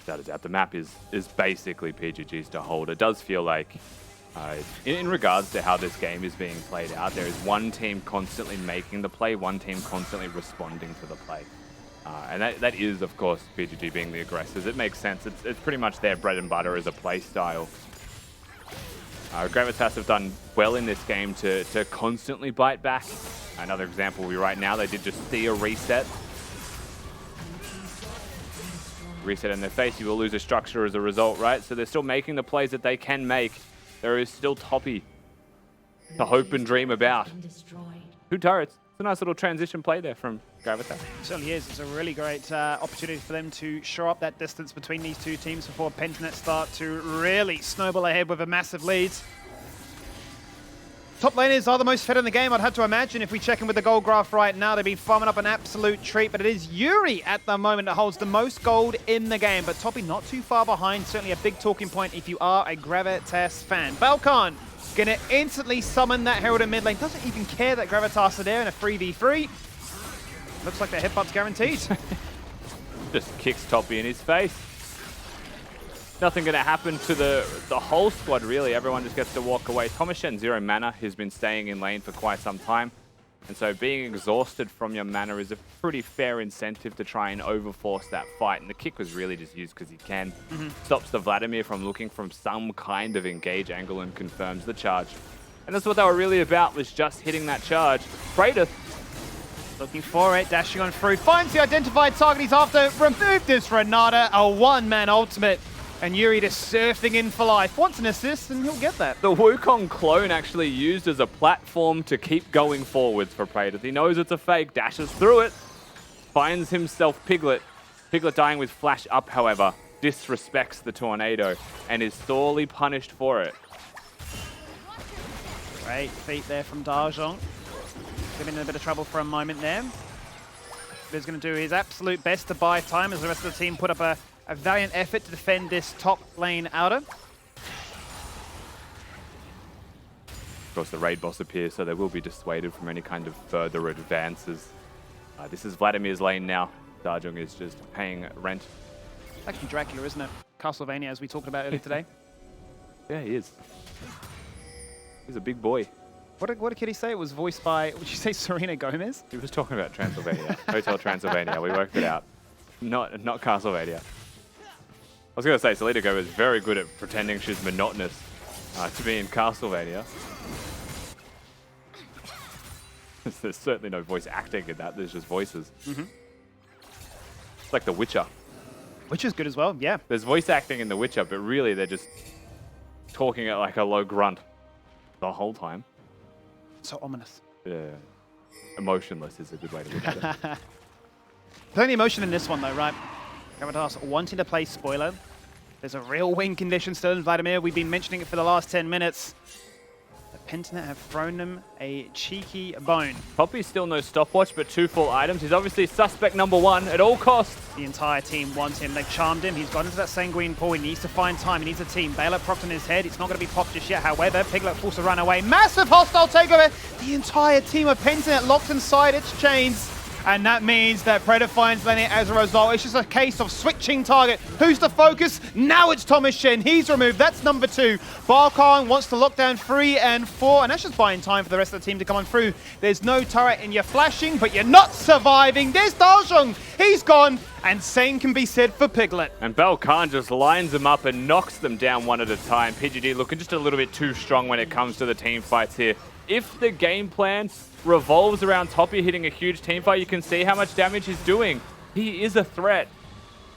Without a doubt, the map is basically PGG's to hold. It does feel like, in regards to how this game is being played out, there is one team constantly making the play, one team constantly responding to the play. And that is, of course, PGG being the aggressors. It makes sense. It's pretty much their bread and butter as a play style. Gravitas have done well in this game to constantly bite back. Another example right now, they did just see a reset. Reset in their face, you will lose a structure as a result, right? So they're still making the plays that they can make. There is still Toppy to hope and dream about. 2 turrets. It's a nice little transition play there from Gravitas. It certainly is. It's a really great opportunity for them to shore up that distance between these two teams before Pentanet start to really snowball ahead with a massive lead. Top laners are the most fed in the game, I'd have to imagine. If we check in with the gold graph right now, they've been farming up an absolute treat, but it is Yuri at the moment that holds the most gold in the game. But Toppy not too far behind, certainly a big talking point if you are a Gravitas fan. Belkan gonna instantly summon that Herald in mid lane. Doesn't even care that Gravitas are there in a 3v3. Looks like their headbutt's guaranteed. Just kicks Toppy in his face. Nothing going to happen to the whole squad, really. Everyone just gets to walk away. Thomas Shen, 0 mana. He's been staying in lane for quite some time. And so being exhausted from your mana is a pretty fair incentive to try and overforce that fight. And the kick was really just used because he can. Stops the Vladimir from looking from some kind of engage angle and confirms the charge. And that's what they were really about, was just hitting that charge. Praedyth looking for it, dashing on through. Finds the identified target he's after. Remove this Renata, a one-man ultimate. And Yuri just surfing in for life. Wants an assist, and he'll get that. The Wukong clone actually used as a platform to keep going forwards for Praedyth. He knows it's a fake, dashes through it, finds himself Piglet. Piglet dying with flash up, however, disrespects the tornado and is sorely punished for it. Great feat there from Dajong. Getting in a bit of trouble for a moment there. He's going to do his absolute best to buy time as the rest of the team put up a valiant effort to defend this top lane outer. Of course, the raid boss appears, so they will be dissuaded from any kind of further advances. This is Vladimir's lane now. Dajong is just paying rent. Actually Dracula, isn't it? Castlevania, as we talked about earlier today. Yeah, he is. He's a big boy. What did Kitty say? It was voiced by, would you say Serena Gomez? He was talking about Transylvania. Hotel Transylvania. We worked it out. Not Castlevania. I was going to say, Selena Gomez is very good at pretending she's monotonous to be in Castlevania. There's certainly no voice acting in that. There's just voices. It's like The Witcher. Witcher's good as well, yeah. There's voice acting in The Witcher, but really they're just talking at like a low grunt the whole time. So ominous. Yeah. Emotionless is a good way to look at it. Plenty of emotion in this one though, right? Gravitas wanting to play spoiler. There's a real win condition still in Vladimir. We've been mentioning it for the last 10 minutes. Pentanet have thrown them a cheeky bone. Poppy's still no stopwatch, but 2 full items. He's obviously suspect number 1 at all costs. The entire team wants him. They've charmed him. He's got into that sanguine pool. He needs to find time. He needs a team. Baylor propped on his head. It's not going to be popped just yet. However, Piglet forced to run away. Massive hostile takeover. The entire team of Pentanet locked inside its chains. And that means that Predator finds Lenny as a result. It's just a case of switching target. Who's the focus? Now it's Thomas Shen. He's removed. That's number 2. Barkhan wants to lock down 3 and 4. And that's just buying time for the rest of the team to come on through. There's no turret and you're flashing, but you're not surviving. There's Daljong. He's gone. And same can be said for Piglet. And Belkan just lines them up and knocks them down one at a time. PGD looking just a little bit too strong when it comes to the team fights here. If the game plan revolves around Toppy hitting a huge team fight, you can see how much damage he's doing. He is a threat.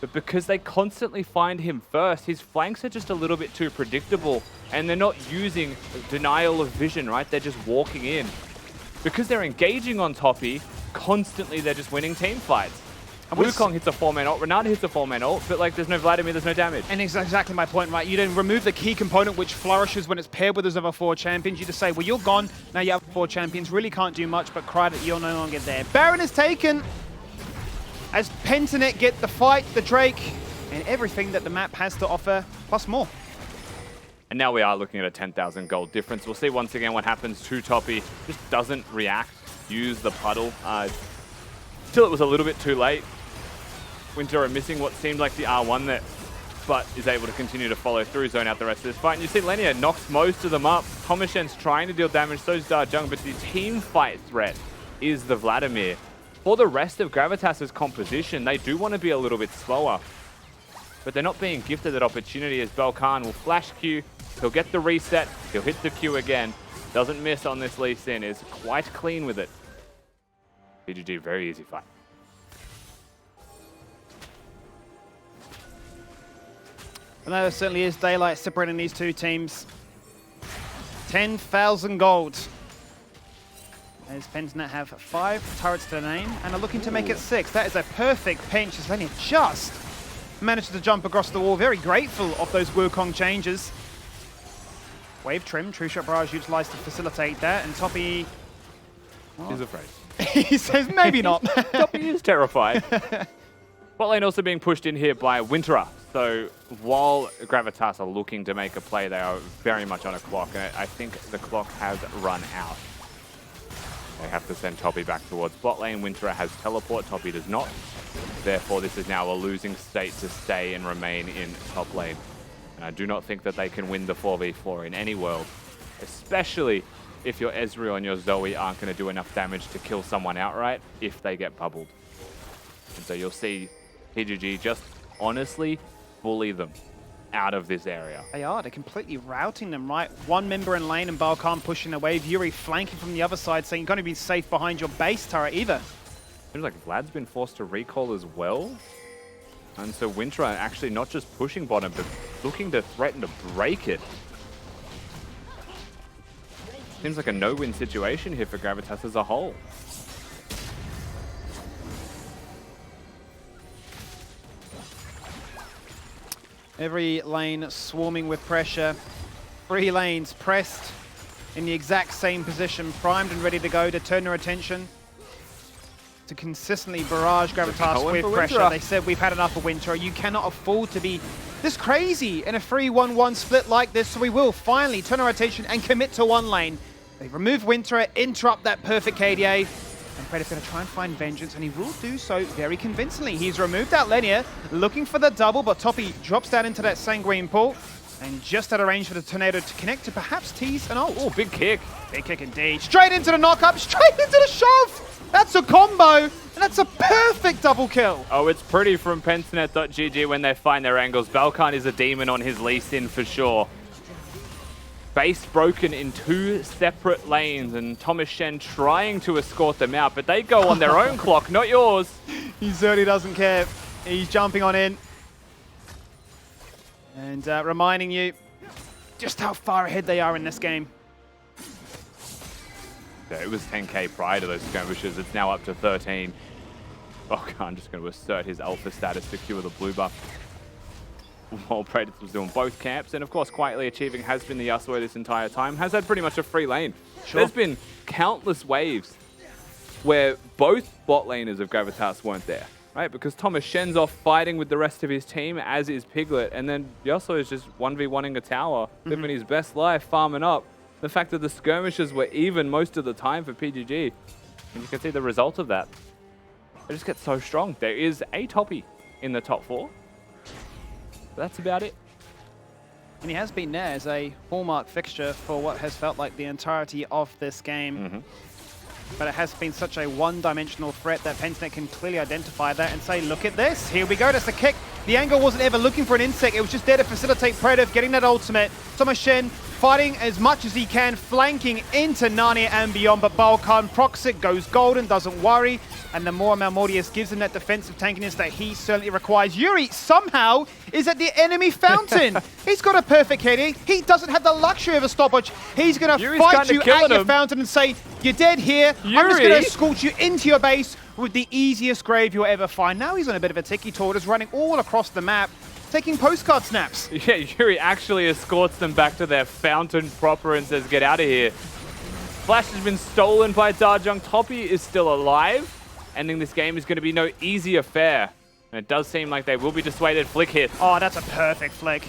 But because they constantly find him first, his flanks are just a little bit too predictable. And they're not using denial of vision, right? They're just walking in. Because they're engaging on Toppy, constantly they're just winning team fights. Wukong hits a 4-man ult, Renata hits a 4-man ult, but like there's no Vladimir, there's no damage. And it's exactly my point, right? You then remove the key component which flourishes when it's paired with those other 4 champions. You just say, well, you're gone, now you have 4 champions, really can't do much, but cry that you're no longer there. Baron is taken as Pentanet get the fight, the Drake, and everything that the map has to offer, plus more. And now we are looking at a 10,000 gold difference. We'll see once again what happens to Toppy. Just doesn't react, use the puddle. Till it was a little bit too late. Winter are missing what seemed like the R1 there, but is able to continue to follow through, zone out the rest of this fight. And you see Lenia knocks most of them up. Tomashen's trying to deal damage, so is Darjung, but the team fight threat is the Vladimir. For the rest of Gravitas' composition, they do want to be a little bit slower, but they're not being gifted that opportunity as Belkan will flash Q, he'll get the reset, he'll hit the Q again, doesn't miss on this Lee Sin, is quite clean with it. PGG, very easy fight. Well, there certainly is daylight separating these 2 teams. 10,000 gold. As Pentanet have 5 turrets to their name and are looking to make it 6. That is a perfect pinch as Lenia just managed to jump across the wall. Very grateful of those Wukong changes. Wave trim, True Shot Barrage utilized to facilitate that, and Toppy... He's afraid. He says maybe not. Toppy is terrified. Bot lane also being pushed in here by Winterer. So while Gravitas are looking to make a play, they are very much on a clock. And I think the clock has run out. They have to send Toppy back towards bot lane. Winterer has teleport, Toppy does not. Therefore, this is now a losing state to stay and remain in top lane. And I do not think that they can win the 4v4 in any world, especially if your Ezreal and your Zoe aren't going to do enough damage to kill someone outright if they get bubbled. And so you'll see PGG just honestly bully them out of this area. They are. They're completely routing them, right? 1 member in lane and Balkan pushing the wave. Yuri flanking from the other side, saying you're going to be safe behind your base turret either. Seems like Vlad's been forced to recall as well. And so Winterer actually not just pushing bottom, but looking to threaten to break it. Seems like a no-win situation here for Gravitas as a whole. Every lane swarming with pressure. 3 lanes pressed in the exact same position, primed and ready to go to turn their attention to consistently barrage Gravitas with pressure. They said we've had enough of Winter. You cannot afford to be this crazy in a 3-1-1 split like this, so we will finally turn our attention and commit to 1 lane. They remove Winter, interrupt that perfect KDA, and Predator's going to try and find vengeance, and he will do so very convincingly. He's removed out Lenia, looking for the double, but Toppy drops down into that sanguine pool, and just out of range for the tornado to connect to perhaps tease an ult. Oh, big kick. Big kick indeed. Straight into the knock-up, straight into the shove! That's a combo, and that's a perfect double kill. Oh, it's pretty from Pentanet.gg when they find their angles. Balkan is a demon on his Lee Sin for sure. Base broken in 2 separate lanes, and Thomas Shen trying to escort them out, but they go on their own clock, not yours. He certainly doesn't care. He's jumping on in. And reminding you just how far ahead they are in this game. Yeah, it was 10k prior to those skirmishes. It's now up to 13. Balkan just going to assert his alpha status to cure the blue buff. while Predators was doing both camps. And of course, quietly achieving has been the Yasuo this entire time. Has had pretty much a free lane. Sure. There's been countless waves where both bot laners of Gravitas weren't there, right? Because Thomas Shen's off fighting with the rest of his team, as is Piglet, and then Yasuo is just 1v1ing a tower, living his best life, farming up. The fact that the skirmishes were even most of the time for PGG, and you can see the result of that. They just get so strong. There is a toppy in the top 4. But that's about it. And he has been there as a hallmark fixture for what has felt like the entirety of this game. But it has been such a one-dimensional threat that Pentanet can clearly identify that and say, look at this, here we go, that's the kick. The angle wasn't ever looking for an insect, it was just there to facilitate Predator getting that ultimate. Thomas Shen fighting as much as he can, flanking into Narnia and beyond, but Balkan procs it, goes golden, doesn't worry, and the more Malmortius gives him that defensive tankiness that he certainly requires. Yuri somehow is at the enemy fountain. He's got a perfect heading. He doesn't have the luxury of a stopwatch. He's going to fight you at your fountain and say, you're dead here. I'm just going to scorch you into your base with the easiest grave you'll ever find. Now he's on a bit of a tiki tortoise, running all across the map, taking postcard snaps. Yeah, Yuri actually escorts them back to their fountain proper and says, get out of here. Flash has been stolen by Darjung. Toppy is still alive. Ending this game is going to be no easy affair. And it does seem like they will be dissuaded. Flick hits. Oh, that's a perfect flick.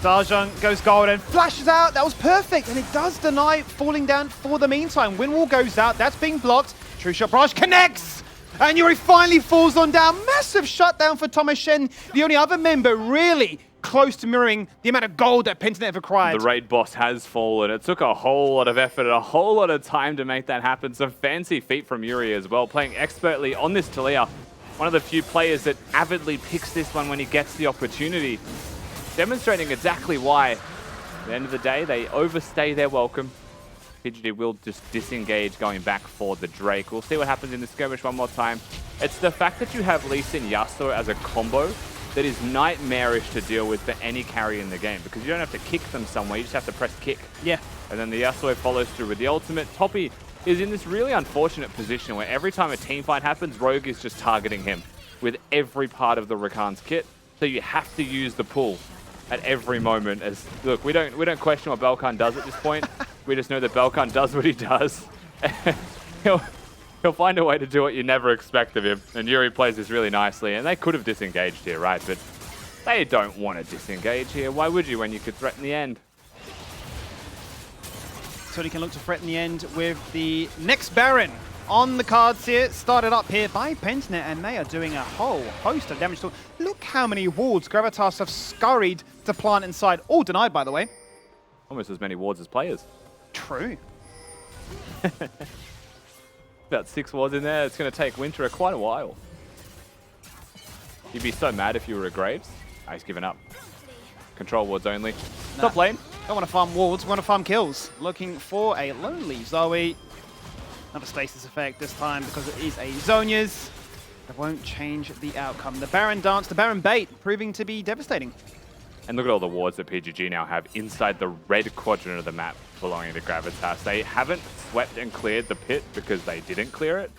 Darjung goes golden, flashes out, that was perfect, and it does deny falling down for the meantime. Windwall goes out, that's being blocked. True Shot Barrage connects! And Yuri finally falls on down. Massive shutdown for Thomas Shen, the only other member really close to mirroring the amount of gold that Pentanet have acquired. The raid boss has fallen. It took a whole lot of effort and a whole lot of time to make that happen. Some fancy feet from Yuri as well, playing expertly on this Talia. One of the few players that avidly picks this one when he gets the opportunity. Demonstrating exactly why. At the end of the day, they overstay their welcome. PGD will just disengage going back for the Drake. We'll see what happens in the skirmish one more time. It's the fact that you have Lee Sin Yasuo as a combo that is nightmarish to deal with for any carry in the game, because you don't have to kick them somewhere, you just have to press kick. Yeah. And then the Yasuo follows through with the ultimate. Toppy is in this really unfortunate position where every time a team fight happens, Rogue is just targeting him with every part of the Rakan's kit. So you have to use the pull at every moment. As look, we don't question what Balkan does at this point. We just know that Balkan does what he does. He'll find a way to do what you never expect of him. And Yuri plays this really nicely. And they could have disengaged here, right? But they don't want to disengage here. Why would you when you could threaten the end? So he can look to threaten the end with the next Baron on the cards here. Started up here by Pentanet, and they are doing a whole host of damage. Look how many wards Gravitas have scurried to plant inside. All denied, by the way. Almost as many wards as players. True. About 6 wards in there. It's going to take Winter quite a while. You'd be so mad if you were a Graves. Oh, he's given up. Control wards only. Nah. Top lane. Don't want to farm wards, want to farm kills. Looking for a lonely Zoe. Another stasis effect this time because it is a Zonia's. That won't change the outcome. The Baron dance, the Baron bait, proving to be devastating. And look at all the wards that PGG now have inside the red quadrant of the map belonging to Gravitas. They haven't swept and cleared the pit because they didn't clear it.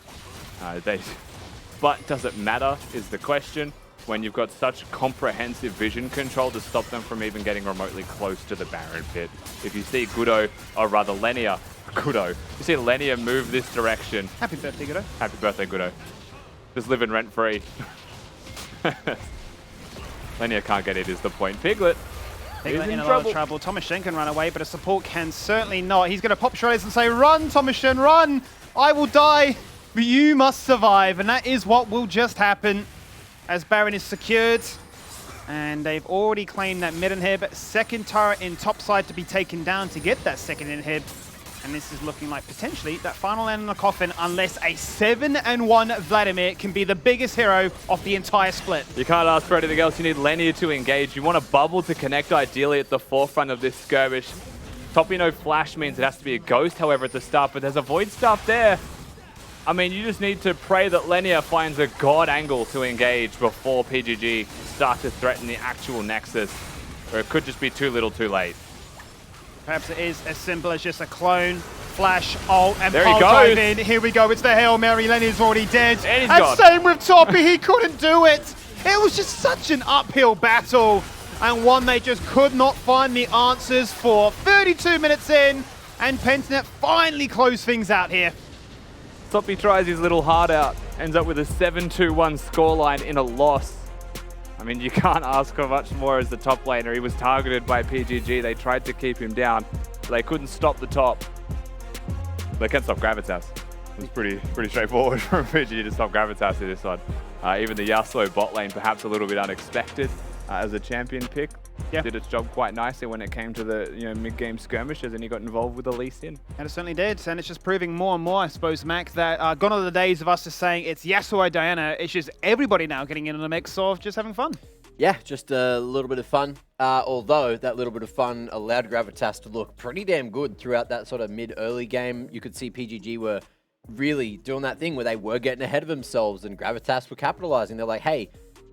But does it matter is the question when you've got such comprehensive vision control to stop them from even getting remotely close to the Baron pit. If you see Gudo, or rather Lenia, Gudo, you see Lenia move this direction. Happy birthday, Gudo. Happy birthday, Gudo. Just living rent-free. Lenia can't get it is the point. Piglet is in a lot of trouble. Thomas Shen can run away, but a support can certainly not. He's going to pop Shredders and say, run, Thomas Shen, run! I will die, but you must survive. And that is what will just happen as Baron is secured. And they've already claimed that mid inhib. Second turret in topside to be taken down to get that second inhib. And this is looking like potentially that final end in the coffin, unless a 7-1 Vladimir can be the biggest hero of the entire split. You can't ask for anything else. You need Lenia to engage. You want a bubble to connect ideally at the forefront of this skirmish. Toppy no flash means it has to be a ghost, however, at the start, but there's a void staff there. I mean, you just need to pray that Lenia finds a god angle to engage before PGG start to threaten the actual Nexus, or it could just be too little too late. Perhaps it is as simple as just a clone, flash, ult, and there he pole goes. drive in. Here we go, it's the Hail Mary. Lenny's already dead. And he's and gone. same with Toppy, he couldn't do it. It was just such an uphill battle, and one they just could not find the answers for. 32 minutes in, and Pentanet finally closed things out here. Toppy tries his little heart out, ends up with a 7-2-1 scoreline in a loss. I mean, you can't ask for much more as the top laner. He was targeted by PGG. They tried to keep him down. They couldn't stop the top. They can't stop Gravitas. It was pretty straightforward for PGG to stop Gravitas in this one. Even the Yasuo bot lane, perhaps a little bit unexpected as a champion pick. Yeah. Did its job quite nicely when it came to the mid-game skirmishes, and he got involved with the Lee Sin. And it certainly did, and it's just proving more and more, I suppose, Mac, that gone are the days of us just saying it's Yasuo, Diana. It's just everybody now getting into the mix of just having fun. Yeah, just a little bit of fun. Although that little bit of fun allowed Gravitas to look pretty damn good throughout that sort of mid-early game. You could see PGG were really doing that thing where they were getting ahead of themselves, and Gravitas were capitalizing. They're like, hey,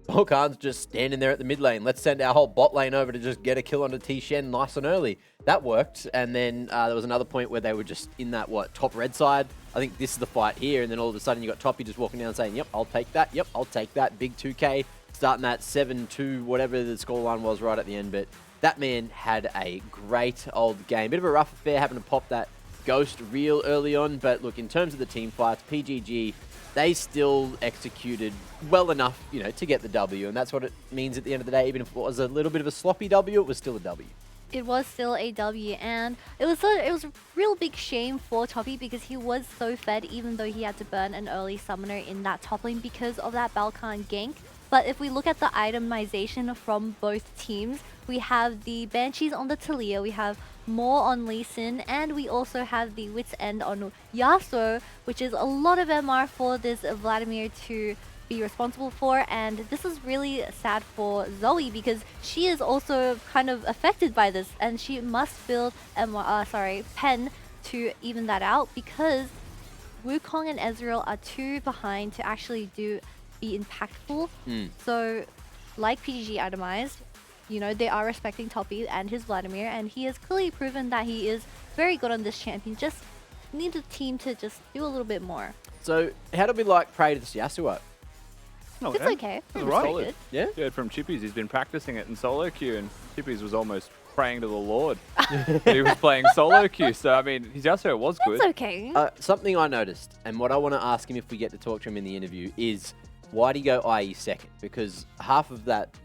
Volkan's just standing there at the mid lane. Let's send our whole bot lane over to just get a kill onto T-Shen nice and early. That worked. And then there was another point where they were just in that, top red side. I think this is the fight here. And then all of a sudden you got Toppy just walking down saying, yep, I'll take that. Yep, I'll take that. Big 2K. Starting that 7-2, whatever the scoreline was right at the end. But that man had a great old game. Bit of a rough affair having to pop that Ghost real early on. But look, in terms of the team fights, PGG, they still executed well enough, to get the W. And that's what it means at the end of the day. Even if it was a little bit of a sloppy W, it was still a W. It was still a W, and it was a real big shame for Toppy because he was so fed, even though he had to burn an early summoner in that top lane because of that Balkan gank. But if we look at the itemization from both teams, we have the Banshees on the Talia, we have more on Lee Sin, and we also have the Wit's End on Yasuo, which is a lot of MR for this Vladimir to be responsible for. And this is really sad for Zoe because she is also kind of affected by this, and she must build Pen to even that out because Wukong and Ezreal are too behind to actually be impactful. So, like PGG itemized, they are respecting Toppy and his Vladimir, and he has clearly proven that he is very good on this champion. Just need the team to just do a little bit more. So, how do we like Praetor's Yasuo? It's okay. It's pretty solid. good. Yeah? Yeah, from Chippies, he's been practicing it in solo queue, and Chippies was almost praying to the Lord that he was playing solo queue. So, I mean, his Yasuo was good. It's okay. Something I noticed, and what I want to ask him if we get to talk to him in the interview, is why do you go IE second? Because half of that,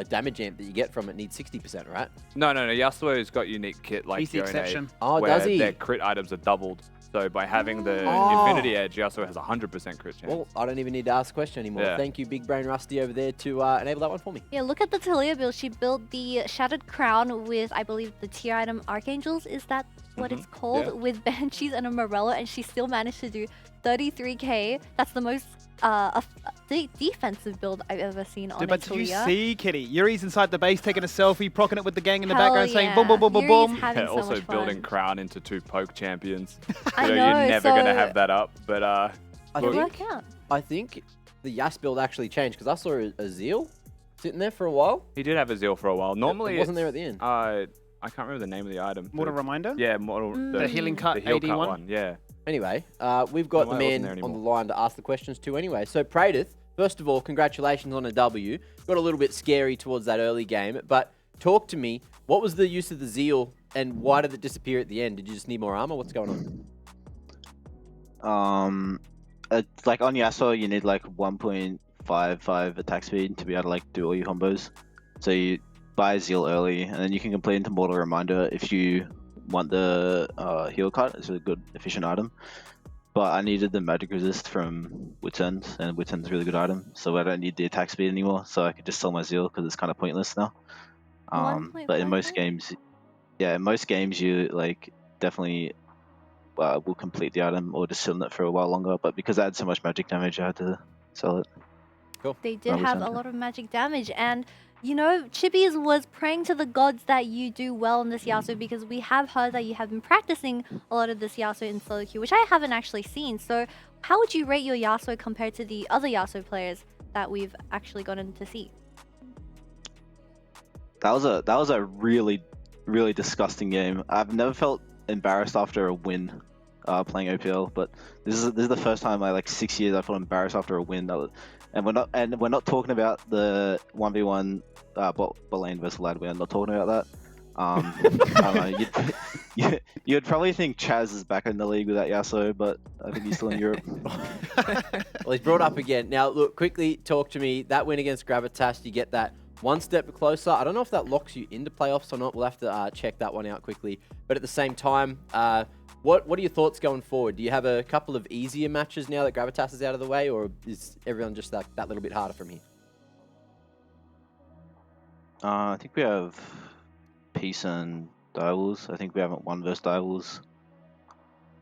damage amp that you get from it needs 60%, right? No. Yasuo's got unique kit like He's the Yone, exception. Oh, where does he? their crit items are doubled. So by having the Oh. Infinity Edge, Yasuo has 100% crit chance. Well, I don't even need to ask a question anymore. Yeah. Thank you, Big Brain Rusty over there, to enable that one for me. Yeah, look at the Talia build. She built the Shattered Crown with, I believe, the tier item Archangels. Is that what it's called? Yeah. With Banshees and a Morello, and she still managed to do 33k. That's the most defensive build I've ever seen on Dude, a but did you Talia. see Kitty? Yuri's inside the base taking a selfie, procking it with the gang in the Hell background, saying yeah. boom, boom, boom, boom, Yuri's boom. having Yeah, so also much fun. building Crown into 2 poke champions. I You're know, never going to so- have that up. But I It'll think, work out. I think the Yas build actually changed, because I saw a Zeal sitting there for a while. he did have a Zeal for a while. Normally, It wasn't it's, there at the end. I can't remember the name of the item. What a but- reminder? Yeah, model, The healing cut the heal AD cut one? Yeah. Anyway, we've got Why the it wasn't man there on the anymore. line to ask the questions to anyway. So, Praetor, first of all, congratulations on a W. Got a little bit scary towards that early game, but talk to me. What was the use of the Zeal, and why did it disappear at the end? Did you just need more armor? What's going on? Like on Yasuo, you need like 1.55 attack speed to be able to like do all your combos. So you buy Zeal early, and then you can complete into Mortal Reminder if you want the heal cut. It's a good, efficient item. But I needed the magic resist from Wit's End, and Wit's End's a really good item, so I don't need the attack speed anymore. So I could just sell my Zeal because it's kind of pointless now. But in most 1.55? games, yeah, in most games you like definitely will complete the item or just sit on it for a while longer. But because I had so much magic damage, I had to sell it. They did That was have a something. lot of magic damage, and Chippies was praying to the gods that you do well in this Yasuo because we have heard that you have been practicing a lot of this Yasuo in solo queue, which I haven't actually seen. So how would you rate your Yasuo compared to the other Yasuo players that we've actually gotten to see? That was a really, really disgusting game. I've never felt embarrassed after a win playing OPL, but this is the first time in like 6 years I felt embarrassed after a win. And we're not talking about the 1v1 bot lane versus lad. We're not talking about that. I don't know. You'd probably think Chaz is back in the league without Yasuo, but I think he's still in Europe. Well, he's brought up again. Now, look, quickly talk to me. That win against Gravitas, you get that one step closer. I don't know if that locks you into playoffs or not. We'll have to check that one out quickly. But at the same time, what are your thoughts going forward? Do you have a couple of easier matches now that Gravitas is out of the way, or is everyone just that little bit harder from here? I think we have Peace and Divals. I think we haven't won versus Divals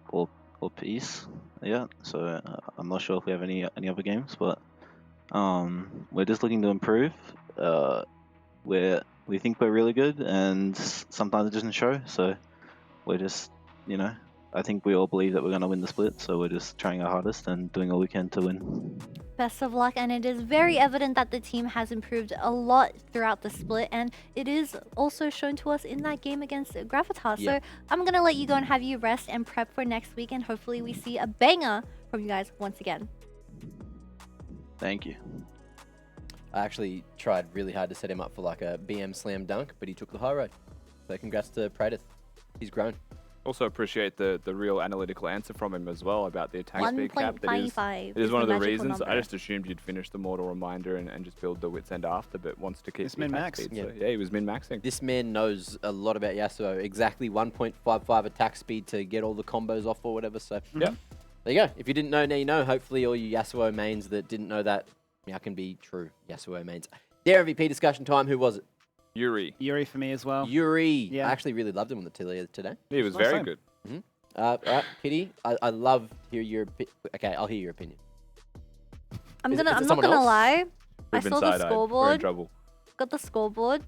or Peace yet, so I'm not sure if we have any other games, but we're just looking to improve. We think we're really good, and sometimes it doesn't show. So we're just, I think we all believe that we're going to win the split, so we're just trying our hardest and doing all we can to win. Best of luck, and it is very evident that the team has improved a lot throughout the split, and it is also shown to us in that game against Gravitas. Yeah. So I'm gonna let you go and have you rest and prep for next week, and hopefully we see a banger from you guys once again. Thank you. I actually tried really hard to set him up for like a BM slam dunk, but he took the high road. So congrats to Praetor. He's grown. Also appreciate the real analytical answer from him as well about the attack speed cap. It is one of the reasons. I just assumed you'd finish the Mortal Reminder and just build the Wits End after, but wants to keep It's the attack min-max. speed. Yeah. So, yeah, he was min-maxing. This man knows a lot about Yasuo. Exactly 1.55 attack speed to get all the combos off or whatever. So Yeah. there you go. If you didn't know, now you know. Hopefully all you Yasuo mains that didn't know that now can be true Yasuo mains. Their MVP discussion time. Who was it? Yuri. Yuri for me as well. Yuri. Yeah. I actually really loved him on the Tilia today. He was Oh, very same. good. All right, Kitty. I love to hear your. Okay, I'll hear your opinion. I'm Is it not someone gonna else? lie. I We've been saw the side-eyed. We're in scoreboard. trouble. Got the scoreboard,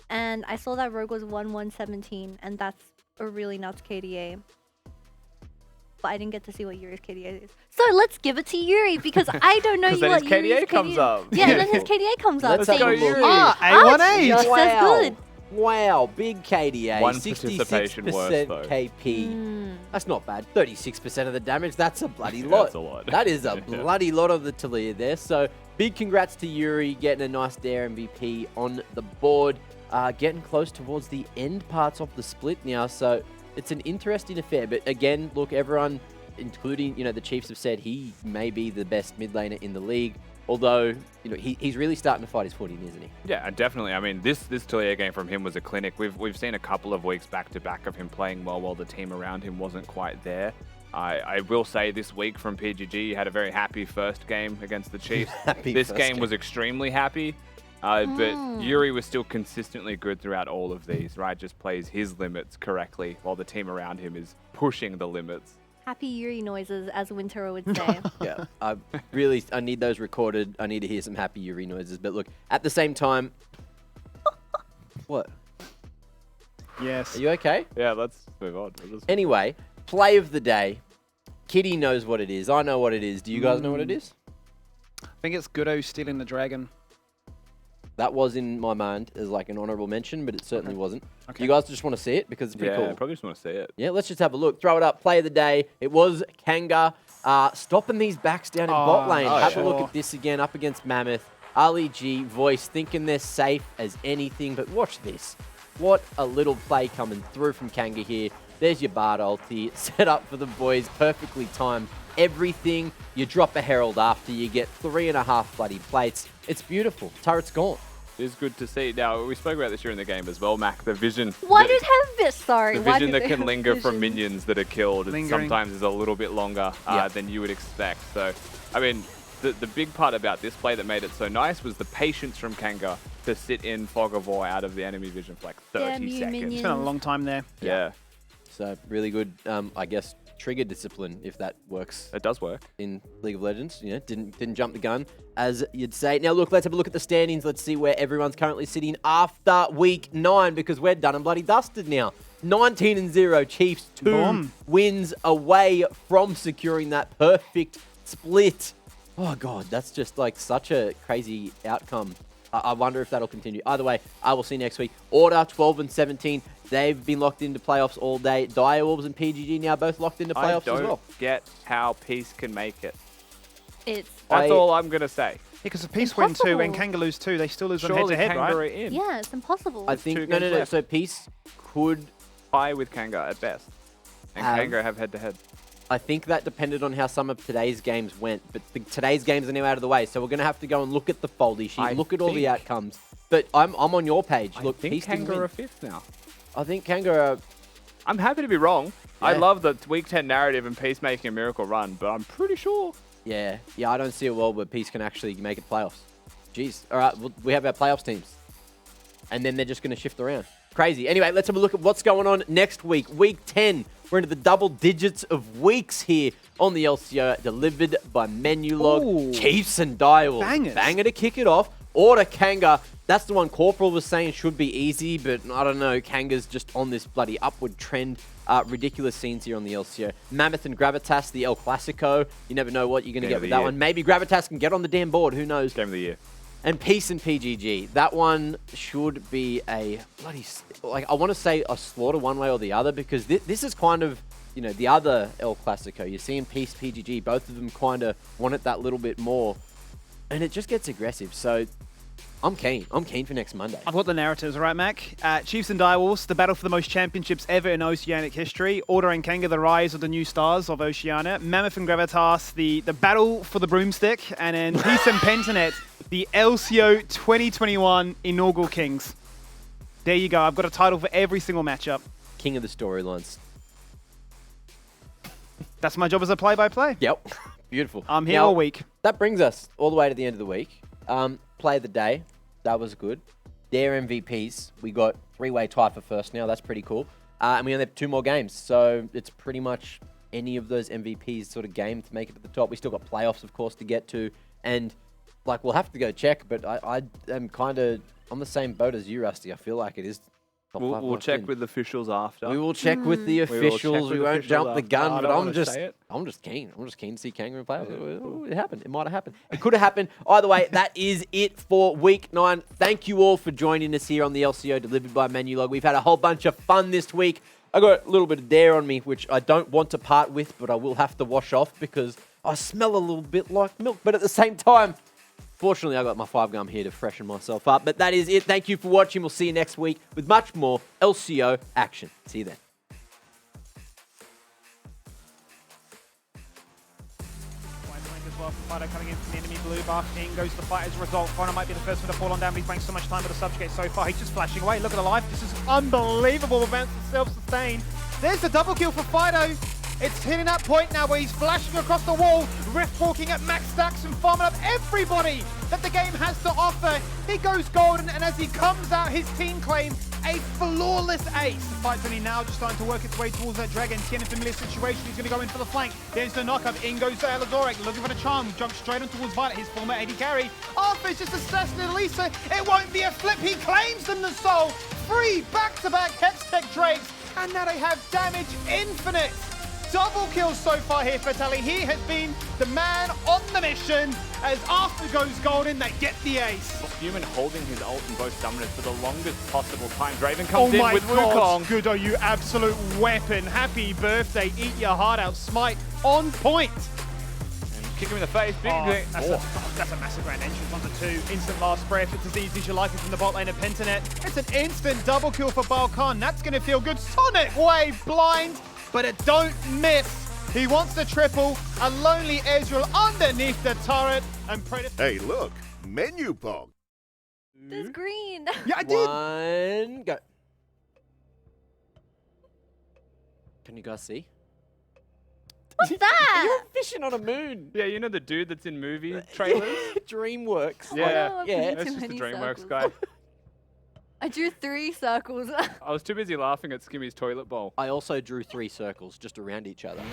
and I saw that Rogue was 1-1-17, and that's a really nuts KDA. But I didn't get to see what Yuri's KDA is. So let's give it to Yuri because I don't know 'Cause then what his KDA Yuri's comes up. Yeah, and then his KDA comes up. Let's have saying, a look. Ah, "Ah, A1A. just as good." Wow, big KDA. One 66% participation worse, though. KP. Mm. That's not bad. 36% of the damage. That's a bloody lot. That's a lot. That is a Yeah. bloody lot of the Talia there. So big congrats to Yuri getting a nice Dare MVP on the board. Getting close towards the end parts of the split now. So it's an interesting affair. But again, look, everyone, including the Chiefs, have said he may be the best mid laner in the league. Although, he's really starting to fight his footing, isn't he? Yeah, definitely. I mean, this Talia game from him was a clinic. We've seen a couple of weeks back to back of him playing well while the team around him wasn't quite there. I will say this week from PGG, he had a very happy first game against the Chiefs. Happy This first game was extremely happy. But Yuri was still consistently good throughout all of these, right? Just plays his limits correctly while the team around him is pushing the limits. Happy Yuri noises, as Winter would say. Yeah, I need those recorded. I need to hear some happy Yuri noises. But look, at the same time, what? Yes. Are you okay? Yeah, let's move on. Anyway, play of the day. Kitty knows what it is. I know what it is. Do you guys know what it is? I think it's Goodo stealing the dragon. That was in my mind as like an honorable mention, but it certainly wasn't. Okay. You guys just want to see it because it's pretty Yeah, cool. probably just want to see it. Yeah, let's just have a look. Throw it up. Play of the day. It was Kanga stopping these backs down in bot lane. oh, Have yeah. a look at this again up against Mammoth. Ali G, Voice, thinking they're safe as anything, but watch this. What a little play coming through from Kanga here. There's your Bard ulti, set up for the boys, perfectly timed. Everything. You drop a Herald after, you get 3.5 bloody plates. It's beautiful. Turret's gone. It is good to see. Now, we spoke about this during the game as well, Mac. The vision. Why that- did have this? Sorry. The why vision did that they can have linger vision? from minions that are killed Lingering. sometimes is a little bit longer Yeah. than you would expect. So, I mean, the big part about this play that made it so nice was the patience from Kanga to sit in Fog of War out of the enemy vision for like 30 Damn you, seconds. minions. It's been a long time there. Yeah, So really good, I guess, trigger discipline, if that works it does work. in League of Legends. Didn't jump the gun, as you'd say. Now, look, let's have a look at the standings. Let's see where everyone's currently sitting after week 9, because we're done and bloody dusted now. 19-0, Chiefs 2 Boom. wins away from securing that perfect split. Oh, God, that's just like such a crazy outcome. I wonder if that'll continue. Either way, I will see next week. Order 12 and 17. They've been locked into playoffs all day. Direwolves and PGG now both locked into playoffs I don't as well. get how Peace can make it. It's That's all I'm going to say. Because if Peace win 2 and Impossible. Kanga lose 2, they still lose on Surely head-to-head, Kanga are right? in. yeah, it's impossible. I think two no. games left. So Peace could. Tie with Kanga at best. And Have- Kanga have head-to-head. I think that depended on how some of today's games went, but today's games are now out of the way, so we're going to have to go and look at the foldy sheet, look at all the outcomes. But I'm on your page. Look, I think Peace didn't Kanga are win. 5th now. I think Kanga are... I'm happy to be wrong. I Yeah. love the Week 10 narrative and Peace making a miracle run, but I'm pretty sure. Yeah, I don't see a world where Peace can actually make it playoffs. Jeez. All right, we have our playoffs teams. And then they're just going to shift around. Crazy. Anyway, let's have a look at what's going on next week. Week 10. We're into the double digits of weeks here on the LCO, delivered by Menulog. Ooh. Chiefs and Direwolves. Bangers. Banger to kick it off. Order Kanga. That's the one Corporal was saying should be easy, but I don't know. Kanga's just on this bloody upward trend. Ridiculous scenes here on the LCO. Mammoth and Gravitas, the El Clasico. You never know what you're going to Game get of with the that year. one. Maybe Gravitas can get on the damn board. Who knows? Game of the year. And Peace and PGG. That one should be a bloody... Like, I want to say a slaughter one way or the other, because this is kind of, you know, the other El Clasico. You're seeing Peace, PGG. Both of them kind of want it that little bit more. And it just gets aggressive. So I'm keen. I'm keen for next Monday. I've got the narratives, all right, Mac? Chiefs and Direwolves, the battle for the most championships ever in Oceanic history. Order and Kanga, the rise of the new stars of Oceania. Mammoth and Gravitas, the battle for the broomstick. And then Peace and Pentanet, the LCO 2021 inaugural kings. There you go. I've got a title for every single matchup. King of the storylines. That's my job as a play-by-play. Yep. Beautiful. I'm here Now, all week. That brings us all the way to the end of the week. Play of the day. That was good. Their MVPs. We got three-way tie for first now. That's pretty cool. And we only have 2 more games. So it's pretty much any of those MVPs sort of game to make it to the top. We still got playoffs, of course, to get to. And, like, we'll have to go check. But I am kind of on the same boat as you, Rusty. I feel like it is top 5 We'll locked check in. with the officials after. We will check with the will check officials. We with won't officials jump the after. gun, I but don't I'm wanna say it. keen. I'm just keen to see Kangaroo play. It happened. It might have happened. It could have happened. Either way, that is it for week 9. Thank you all for joining us here on the LCO, delivered by Menulog. We've had a whole bunch of fun this week. I got a little bit of dare on me, which I don't want to part with, but I will have to wash off because I smell a little bit like milk. But at the same time, fortunately, I got my 5 gum here to freshen myself up. But that is it. Thank you for watching. We'll see you next week with much more LCO action. See you then. As well, Fido coming in from the enemy blue buff. In goes the fight as a result. Fido might be the first one to fall on down, but he's playing so much time with the subjugate so far. He's just flashing away. Look at the life. This is unbelievable. Advance to self-sustain. There's the double kill for Fido. It's hitting that point now where he's flashing across the wall, rift walking at max stacks and farming up everybody that the game has to offer. He goes golden, and as he comes out, his team claims a flawless ace. The fight's only now just starting to work its way towards that dragon. Tien in a familiar situation. He's going to go in for the flank. There's the knockup. In goes Elazorek, looking for the charm. Jumps straight on towards Violet, his former AD carry. Arthur's just assassinated Elisa. It won't be a flip. He claims them the soul. 3 back-to-back Hextech Drakes, and now they have damage infinite. Double kills so far here for Tally. He has been the man on the mission. As Arthur goes golden, they get the ace. Human holding his ult in both summoners for the longest possible time. Draven Oh comes in my with God, Wukong. Good, you absolute weapon. Happy birthday. Eat your heart out. Smite on point. And kick him in the face. Big thing. That's a massive grand entrance onto 2. Instant last breath. It's as easy as you like it from the bot lane of Pentanet. It's an instant double kill for Balkan. That's going to feel good. Sonic Wave blind, but it don't miss. He wants the triple. A lonely Ezreal underneath the turret. And Predator. Hey, look, menu pog. There's green. Yeah, I did. 1, go. Can you guys see? What's that? You're fishing on a moon. Yeah, you know the dude that's in movie trailers? DreamWorks. Yeah. Oh, I've Yeah, been That's too just the many DreamWorks circles. guy. I drew 3 circles. I was too busy laughing at Skimmy's toilet bowl. I also drew 3 circles just around each other.